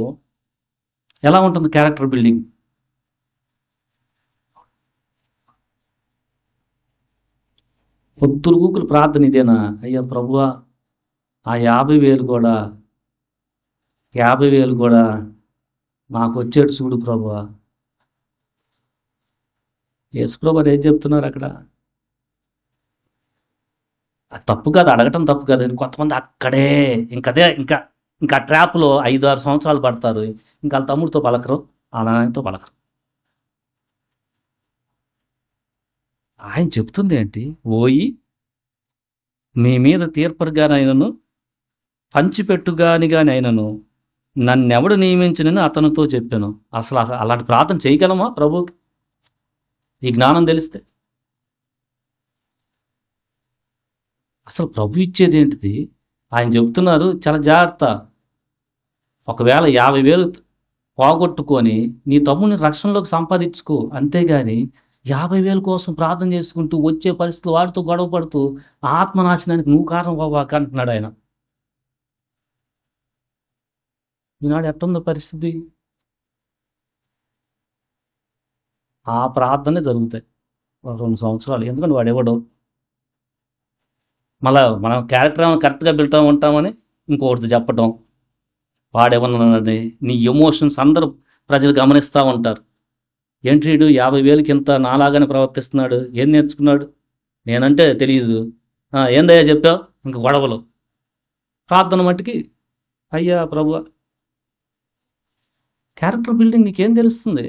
ఎలా ఉంటుంది క్యారెక్టర్ బిల్డింగ్? పొద్దురుగుకులు ప్రార్థన ఇదేనా? అయ్యా ప్రభువా, ఆ 50,000 కూడా నాకు వచ్చేటు చూడు ప్రభువా. యేసుప్రభు ఏం చెప్తున్నారు అక్కడ? అది తప్పు కాదు, అడగటం తప్పు కాదు. కొంతమంది అక్కడే ఇంకా ట్రాప్లో 5-6 సంవత్సరాలు పడతారు, ఇంకా వాళ్ళ తమ్ముడితో పలకరు, వాళ్ళ నాయనతో పలకరు. ఆయన చెప్తుంది ఏంటి? ఓయి మీ మీద తీర్పరిగానైనను పంచిపెట్టుగానిగానైనను నన్నెవడు నియమించనని అతనితో చెప్పాను. అసలు అలాంటి ప్రార్థన చేయగలమా ప్రభుకి? ఈ జ్ఞానం తెలిస్తే అసలు ప్రభు ఇచ్చేది ఏంటిది? ఆయన చెప్తున్నారు చాలా జాగ్రత్త. ఒకవేళ 50,000 పోగొట్టుకొని నీ తమ్ముని రక్షణలోకి సంపాదించుకో, అంతేగాని 50,000 కోసం ప్రార్థన చేసుకుంటూ వచ్చే పరిస్థితులు వాడితో గొడవ పడుతూ ఆత్మనాశనానికి నువ్వు కారణం అవ్వక అంటున్నాడు ఆయన. ఈనాడు ఎట్టుందో పరిస్థితి? ఆ ప్రార్థనే జరుగుతాయి 2 సంవత్సరాలు, ఎందుకంటే వాడు ఎవడో మళ్ళా మనం క్యారెక్టర్ ఏమైనా కరెక్ట్గా బిల్టా ఉంటామని ఇంకొకటి చెప్పటం, వాడేమన్నాడని. నీ ఎమోషన్స్ అందరూ ప్రజలు గమనిస్తూ ఉంటారు. ఏంటి వీడు 50,000కి ఇంత నాలాగానే ప్రవర్తిస్తున్నాడు, ఏం నేర్చుకున్నాడు, నేనంటే తెలియదు, ఏందయ్యా చెప్పావు, ఇంక గొడవలు. ప్రార్థన మట్టుకి అయ్యా ప్రభు, క్యారెక్టర్ బిల్డింగ్ నీకేం తెలుస్తుంది?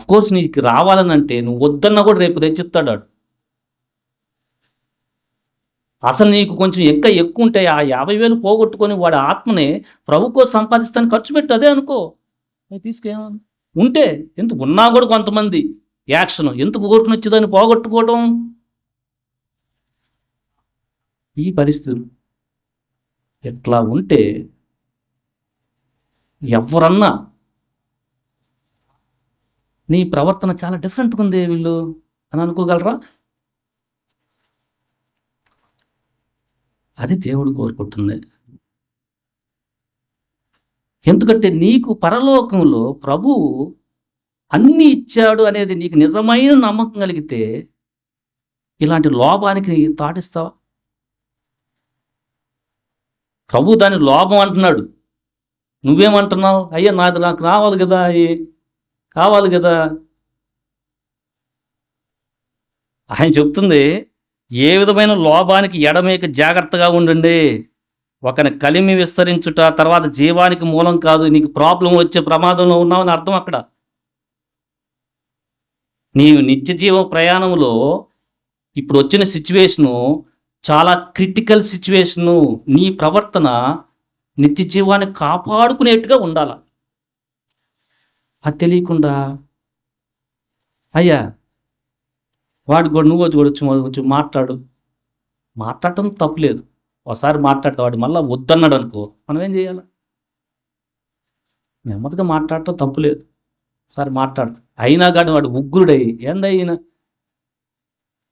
కోర్స్ నీకు రావాలనంటే నువ్వు వద్దన్నా కూడా రేపు తెచ్చిస్తాడు వాడు. అసలు నీకు కొంచెం ఎక్కువ ఉంటే ఆ 50,000 పోగొట్టుకొని వాడి ఆత్మని ప్రభుకో సంపాదిస్తాను ఖర్చు పెట్టు, అదే అనుకో. తీసుకేమని ఉంటే ఎందుకు ఉన్నా కూడా కొంతమంది యాక్షన్ ఎందుకు కోరుకుని వచ్చేదాన్ని పోగొట్టుకోవడం. ఈ పరిస్థితులు ఎట్లా ఉంటే ఎవరన్నా నీ ప్రవర్తన చాలా డిఫరెంట్గా ఉంది వీళ్ళు అని అనుకోగలరా? అది దేవుడు కోరుకుంటుంది. ఎందుకంటే నీకు పరలోకంలో ప్రభువు అన్నీ ఇచ్చాడు అనేది నీకు నిజమైన నమ్మకం కలిగితే ఇలాంటి లోపానికి తాటిస్తావా? ప్రభు దాని లోపం అంటున్నాడు, నువ్వేమంటున్నావు? అయ్యా నాకు రావాలి కదా, కావాలి కదా. ఆయన చెప్తుంది, ఏ విధమైన లోపానికి ఎడమేక జాగ్రత్తగా ఉండండి. ఒకని కలిమి విస్తరించుట తర్వాత జీవానికి మూలం కాదు. నీకు ప్రాబ్లం వచ్చే ప్రమాదంలో ఉన్నావని అర్థం. అక్కడ నీవు నిత్య జీవ ప్రయాణంలో ఇప్పుడు వచ్చిన సిచ్యువేషను చాలా క్రిటికల్ సిచ్యువేషను. నీ ప్రవర్తన నిత్య జీవాన్ని కాపాడుకునేట్టుగా ఉండాలి. అది తెలియకుండా అయ్యా వాడు కూడా నువ్వు వచ్చి మాట్లాడటం తప్పులేదు. ఒకసారి మాట్లాడతా వాడు మళ్ళీ వద్దన్నాడు అనుకో, మనం ఏం చేయాలి? నెమ్మదిగా మాట్లాడటం తప్పులేదు, ఒకసారి మాట్లాడతాం. అయినా కానీ వాడు ఉగ్రుడై ఏందైనా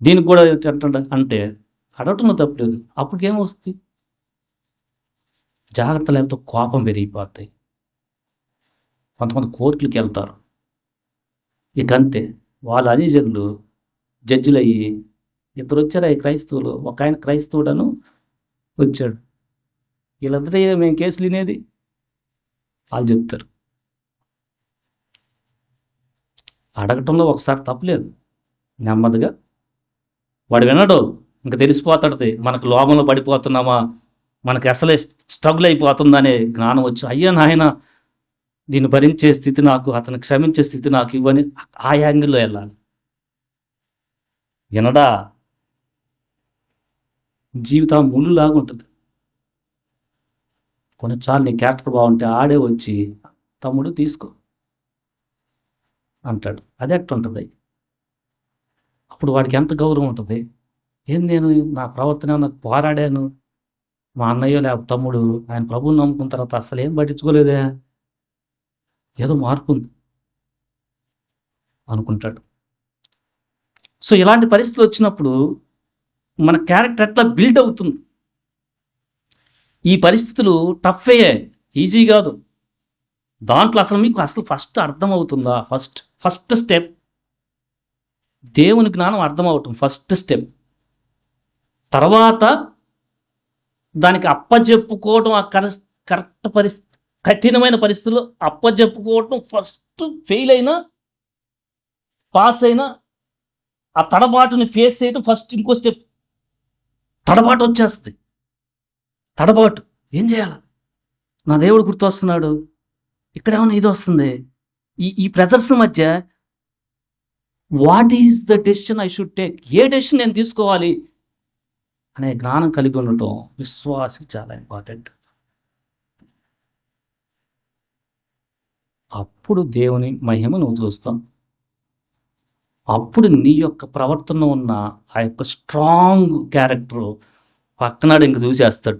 దీనికి కూడా అంటే అడగటంలో తప్పులేదు. అప్పటికేమొస్తుంది? జాగ్రత్త లేకపోతే కోపం పెరిగిపోతాయి. కొంతమంది కోర్టులకు వెళ్తారు. ఇక అంతే, వాళ్ళు అనిజనులు జడ్జిలు అయ్యి ఇద్దరు వచ్చారు. క్రైస్తవులు, ఒక ఆయన క్రైస్తవుడను వచ్చాడు. వీళ్ళిద్దరే మేము కేసులు వినేది వాళ్ళు చెప్తారు. అడగటంలో ఒకసారి తప్పలేదు, నెమ్మదిగా వాడు వినడు, ఇంకా తెలిసిపోతాడుది మనకు లోపంలో పడిపోతున్నామా, మనకి అసలే స్ట్రగుల్ అయిపోతుందనే జ్ఞానం వచ్చి, అయ్యా నాయన దీన్ని భరించే స్థితి నాకు, అతను క్షమించే స్థితి నాకు ఇవ్వని ఆ యాంగిల్లో వెళ్ళాలి. వినడా? జీవితం ముళ్ళులాగా ఉంటుంది. కొన్నిసార్లు నీ క్యారెక్టర్ బాగుంటే ఆడే వచ్చి తమ్ముడు తీసుకో అంటాడు. అది ఎట్టుంటుంది? అప్పుడు వాడికి ఎంత గౌరవం ఉంటుంది? నేను నా ప్రవర్తన నాకు పోరాడాను, మా అన్నయ్య లేకపోతే తమ్ముడు ఆయన ప్రభువుని నమ్ముకున్న తర్వాత అసలు ఏం పట్టించుకోలేదే, ఏదో మార్పు ఉంది అనుకుంటాడు. సో ఇలాంటి పరిస్థితులు వచ్చినప్పుడు మన క్యారెక్టర్ ఎట్లా బిల్డ్ అవుతుంది? ఈ పరిస్థితులు టఫ్ అయ్యాయి, ఈజీ కాదు. దాంట్లో అసలు మీకు ఫస్ట్ అర్థమవుతుందా? ఫస్ట్ స్టెప్ దేవుని జ్ఞానం అర్థమవటం ఫస్ట్ స్టెప్. తర్వాత దానికి అప్పచెప్పుకోవటం, ఆ కరెక్ట్ పరిస్థితి, కఠినమైన పరిస్థితుల్లో అప్పచెప్పుకోవటం ఫస్ట్. ఫెయిల్ అయినా పాస్ అయినా ఆ తడబాటుని ఫేస్ చేయడం ఫస్ట్. ఇంకో స్టెప్, తడబాటు వచ్చేస్తుంది. తడబాటు ఏం చేయాలి? నా దేవుడు గుర్తొస్తున్నాడు, ఇక్కడేమన్నా ఇది వస్తుంది. ఈ ప్రెజర్స్ మధ్య what is the decision I should take, A decision నేను తీసుకోవాలి అనే జ్ఞానం కలిగి ఉండటం విశ్వాసం చాలా ఇంపార్టెంట్. అప్పుడు దేవుని మహిమ నువ్వు చూస్తాం. అప్పుడు నీ యొక్క ప్రవర్తన ఉన్న ఆ యొక్క స్ట్రాంగ్ క్యారెక్టర్ పక్కనాడు ఇంక చూసేస్తాడు.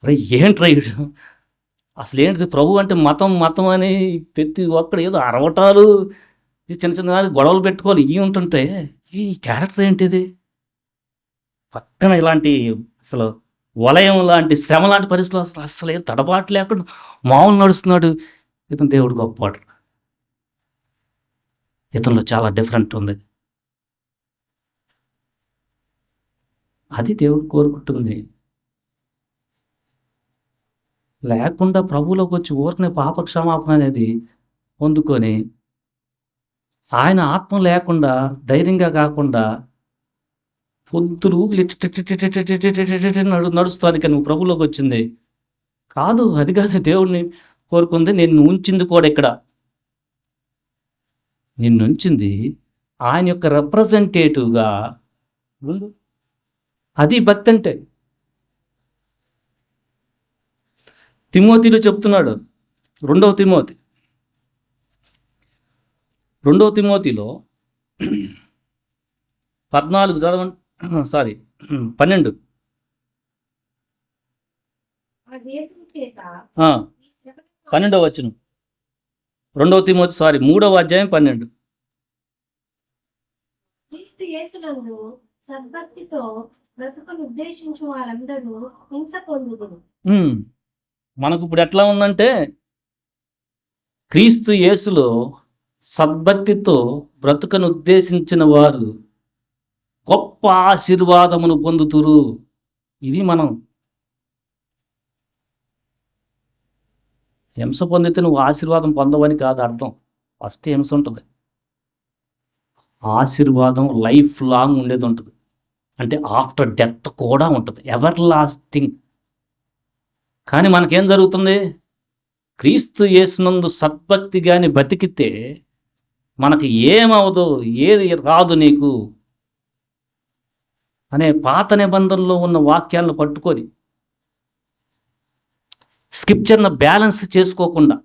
అరే ఏంట్రా వీడు, అసలు ఏంటిది ప్రభు అంటే మతం అని ప్రతి ఒక్కడు ఏదో అరవటాలు, చిన్న చిన్న గొడవలు పెట్టుకోవాలి ఇవి ఉంటుంటే, ఈ క్యారెక్టర్ ఏంటిది? పక్కన ఇలాంటి అసలు వలయం లాంటి శ్రమ లాంటి పరిస్థితులు అసలు ఏం తడబాటు లేకుండా మామూలు నడుస్తున్నాడు. ఇతను దేవుడు గొప్పవాడు, ఇతనిలో చాలా డిఫరెంట్ ఉంది. అది దేవుడు కోరుకుంటుంది. లేకుండా ప్రభువులోకి వచ్చి ఊరికనే పాప క్షమాపణ అనేది పొందుకొని, ఆయన ఆత్మ లేకుండా, ధైర్యంగా కాకుండా పొద్దురు నడుస్తానికి నువ్వు ప్రభువులోకి వచ్చింది కాదు. అది కాదు దేవుడిని కోరుకుంది. నిన్ను ఉంచింది కూడా ఇక్కడ. నిన్ను ఉంచింది ఆయన యొక్క రిప్రజెంటేటివ్గా ఉండు. అది భక్తి అంటే. తిమోతిలో చెప్తున్నాడు. రెండవ తిమోతిలో 14 చదవండి. 12. ఆ దేవుని చేత 12వ వచనం. 2 తిమోతి 3వ అధ్యాయం 12. క్రీస్తు యేసునందు సద్భక్తితో బ్రతుకును ఉద్దేశించు వారందరూ హింస పొందుదురు. మనకు ఇప్పుడు ఎట్లా ఉందంటే, క్రీస్తు యేసులో సద్భక్తితో బ్రతుకను ఉద్దేశించిన వారు గొప్ప ఆశీర్వాదమును పొందుతురు. ఇది మనం హింస పొందితే నువ్వు ఆశీర్వాదం పొందవని కాదు అర్థం. ఫస్ట్ హింస ఉంటుంది, ఆశీర్వాదం లైఫ్ లాంగ్ ఉండేది ఉంటుంది. అంటే ఆఫ్టర్ డెత్ కూడా ఉంటుంది, ఎవర్ లాస్టింగ్. కానీ మనకేం జరుగుతుంది? క్రీస్తు యేసునందు సద్భక్తి కానీ బతికితే మనకి ఏమవదు, ఏది రాదు నీకు అనే పాత నిబంధనలో ఉన్న వాక్యాలను పట్టుకొని స్క్రిప్చర్ను బ్యాలెన్స్ చేసుకోకుండా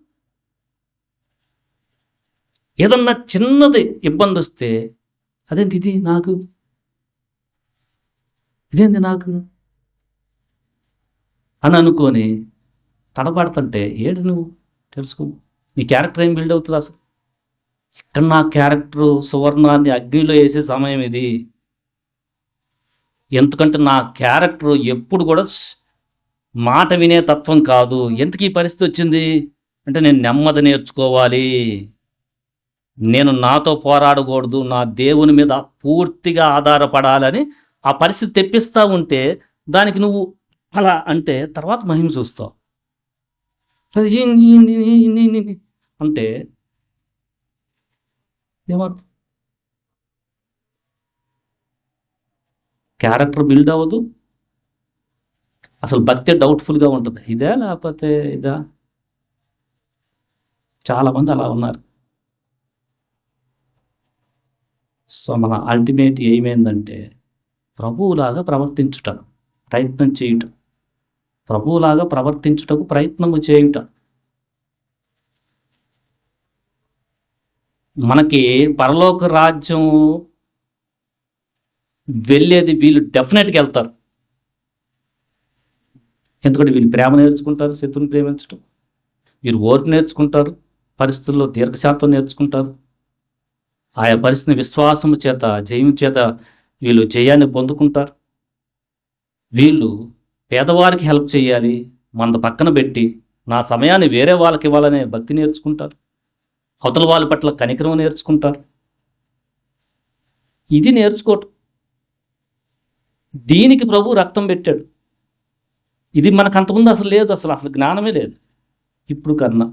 ఏదన్నా చిన్నది ఇబ్బంది వస్తే అదేంటి ఇది నాకు, ఇదేంటి నాకు అని అనుకొని తడబడుతుంటే ఏడు నువ్వు తెలుసుకో. నీ క్యారెక్టర్ ఏం బిల్డ్ అవుతుంది అసలు? ఇక్కడ నా క్యారెక్టరు సువర్ణాన్ని అగ్నిలో వేసే సమయం ఇది. ఎందుకంటే నా క్యారెక్టర్ ఎప్పుడు కూడా మాట వినే తత్వం కాదు. ఎందుకు ఈ పరిస్థితి వచ్చింది అంటే, నేను నెమ్మది నేర్చుకోవాలి, నేను నాతో పోరాడకూడదు, నా దేవుని మీద పూర్తిగా ఆధారపడాలని ఆ పరిస్థితి తెప్పిస్తూ ఉంటే దానికి నువ్వు అలా అంటే తర్వాత మహిమ చూస్తావు. అంటే ఏమర్థం? క్యారెక్టర్ బిల్డ్ అవ్వదు. అసలు భక్తి డౌట్ఫుల్గా ఉంటుంది. ఇదా లేకపోతే ఇదా? చాలామంది అలా ఉన్నారు. సో మన అల్టిమేట్ ఏమైందంటే, ప్రభువులాగా ప్రవర్తించుట, ప్రయత్నం చేయుట, ప్రభువులాగా ప్రవర్తించుటకు ప్రయత్నము చేయుట. మనకి పరలోక రాజ్యం వెళ్ళేది వీళ్ళు డెఫినెట్గా వెళ్తారు. ఎందుకంటే వీళ్ళు ప్రేమ నేర్చుకుంటారు, శత్రువుని ప్రేమించడం, వీరు ఓర్పు నేర్చుకుంటారు, పరిస్థితుల్లో దీర్ఘశాంతం నేర్చుకుంటారు, ఆయా పరిస్థితిని విశ్వాసము చేత, జయం చేత వీళ్ళు జయాన్ని పొందుకుంటారు. వీళ్ళు పేదవారికి హెల్ప్ చేయాలి, మన పక్కన పెట్టి నా సమయాన్ని వేరే వాళ్ళకి ఇవ్వాలనే భక్తి నేర్చుకుంటారు, అవతల వాళ్ళ పట్ల కనికరం నేర్చుకుంటారు. ఇది నేర్చుకోవటం, దీనికి ప్రభు రక్తం పెట్టాడు. ఇది మనకు అంతకుముందు అసలు లేదు, అసలు జ్ఞానమే లేదు. ఇప్పుడు కన్నా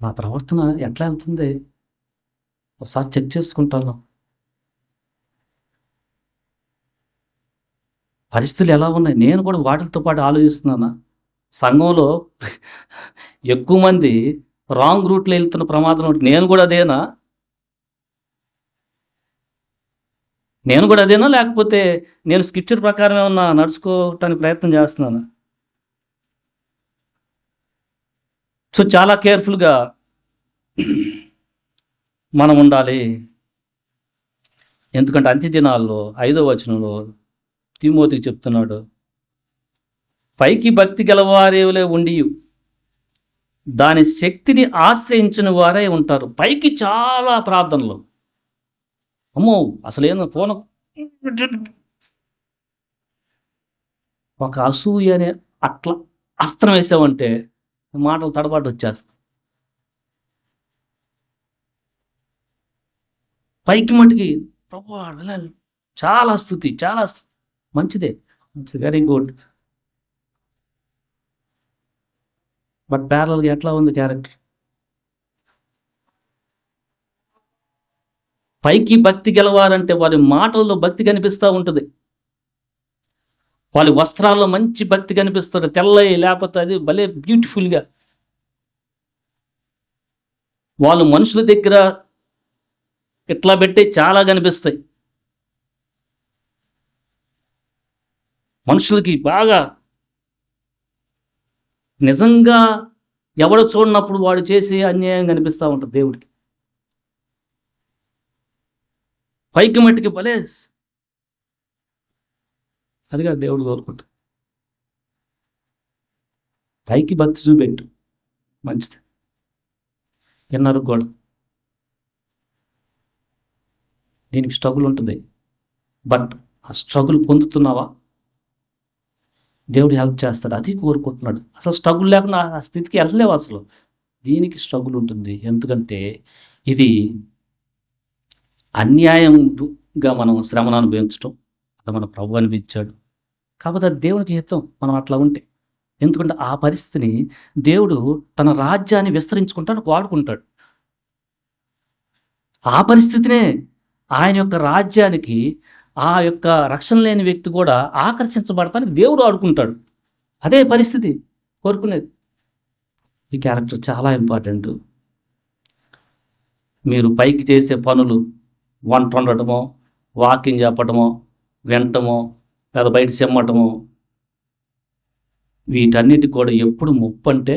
నా ప్రవర్తన ఎట్లా వెళ్తుంది ఒకసారి చెక్ చేసుకుంటాను. పరిస్థితులు ఎలా ఉన్నాయి, నేను కూడా వాటితో పాటు ఆలోచిస్తున్నానా? సంఘంలో ఎక్కువ మంది రాంగ్ రూట్లో వెళ్తున్న ప్రమాదం ఉంటుంది. నేను కూడా అదేనా లేకపోతే నేను స్క్రిప్చర్ ప్రకారం ఏమన్నా నడుచుకోవటానికి ప్రయత్నం చేస్తున్నాను? సో చాలా కేర్ఫుల్గా మనం ఉండాలి. ఎందుకంటే అంత్య దినాల్లో 5వ వచనంలో తిమోతికి చెప్తున్నాడు, పైకి భక్తి గలవారేవులే ఉండి దాని శక్తిని ఆశ్రయించిన వారే ఉంటారు. పైకి చాలా ప్రార్థనలు, అమ్మో అసలేందో ఫోన్ ఒక అసూయ అనే అట్లా అస్త్రం వేసావంటే మాటలు తడబాటు వచ్చేస్తాయి. పైకి మటుకి ప్రభువా వెళ్ళాలి, చాలా స్థుతి, చాలా స్థుతి, మంచిదే, ఇట్స్ వెరీ గుడ్. బట్ ప్యారలల్గా ఎట్లా ఉంది క్యారెక్టర్? పైకి భక్తి గెలవాలంటే వారి మాటల్లో భక్తి కనిపిస్తూ ఉంటుంది, వాళ్ళ వస్త్రాల్లో మంచి భక్తి కనిపిస్తుంది, తెల్లయి లేకపోతే అది భలే బ్యూటిఫుల్గా. వాళ్ళు మనుషుల దగ్గర ఇట్లా పెట్టి చాలా కనిపిస్తాయి, మనుషులకి బాగా నిజంగా ఎవడు చూడనప్పుడు వాడు చేసే అన్యాయం కనిపిస్తూ ఉంటుంది దేవుడికి. పైకి మట్టికి భలే, అదిగా దేవుడు కోరుకుంటా. పైకి భక్తి చూపెట్టు, మంచిది. ఎన్నరు కూడా దీనికి స్ట్రగుల్ ఉంటుంది, బట్ ఆ స్ట్రగుల్ పొందుతున్నావా? దేవుడు హెల్ప్ చేస్తాడు, అది కోరుకుంటున్నాడు. అసలు స్ట్రగుల్ లేకుండా ఆ స్థితికి వెళ్ళలేవు అసలు. దీనికి స్ట్రగుల్ ఉంటుంది, ఎందుకంటే ఇది అన్యాయంగా మనం శ్రమను అనుభవించడం, అది మన ప్రభు అనిపించాడు. కాకపోతే అది దేవునికి హితం మనం అట్లా ఉంటే. ఎందుకంటే ఆ పరిస్థితిని దేవుడు తన రాజ్యాన్ని విస్తరించుకుంటానికి వాడుకుంటాడు. ఆ పరిస్థితినే ఆయన యొక్క రాజ్యానికి ఆ యొక్క రక్షణ లేని వ్యక్తి కూడా ఆకర్షించబడటానికి దేవుడు ఆడుకుంటాడు. అదే పరిస్థితి కోరుకునేది. ఈ క్యారెక్టర్ చాలా ఇంపార్టెంట్. మీరు పైకి చేసే పనులు, వంట వండటమో, వాకింగ్ చెప్పటమో, వినటమో, లేదా బయట చెమ్మటమో, వీటన్నిటికి కూడా ఎప్పుడు ముప్పు అంటే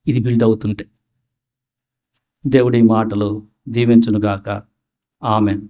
ఇది బిల్డ్ అవుతుంటే. దేవుడి మాటలు దీవించునుగాక. ఆమెన్.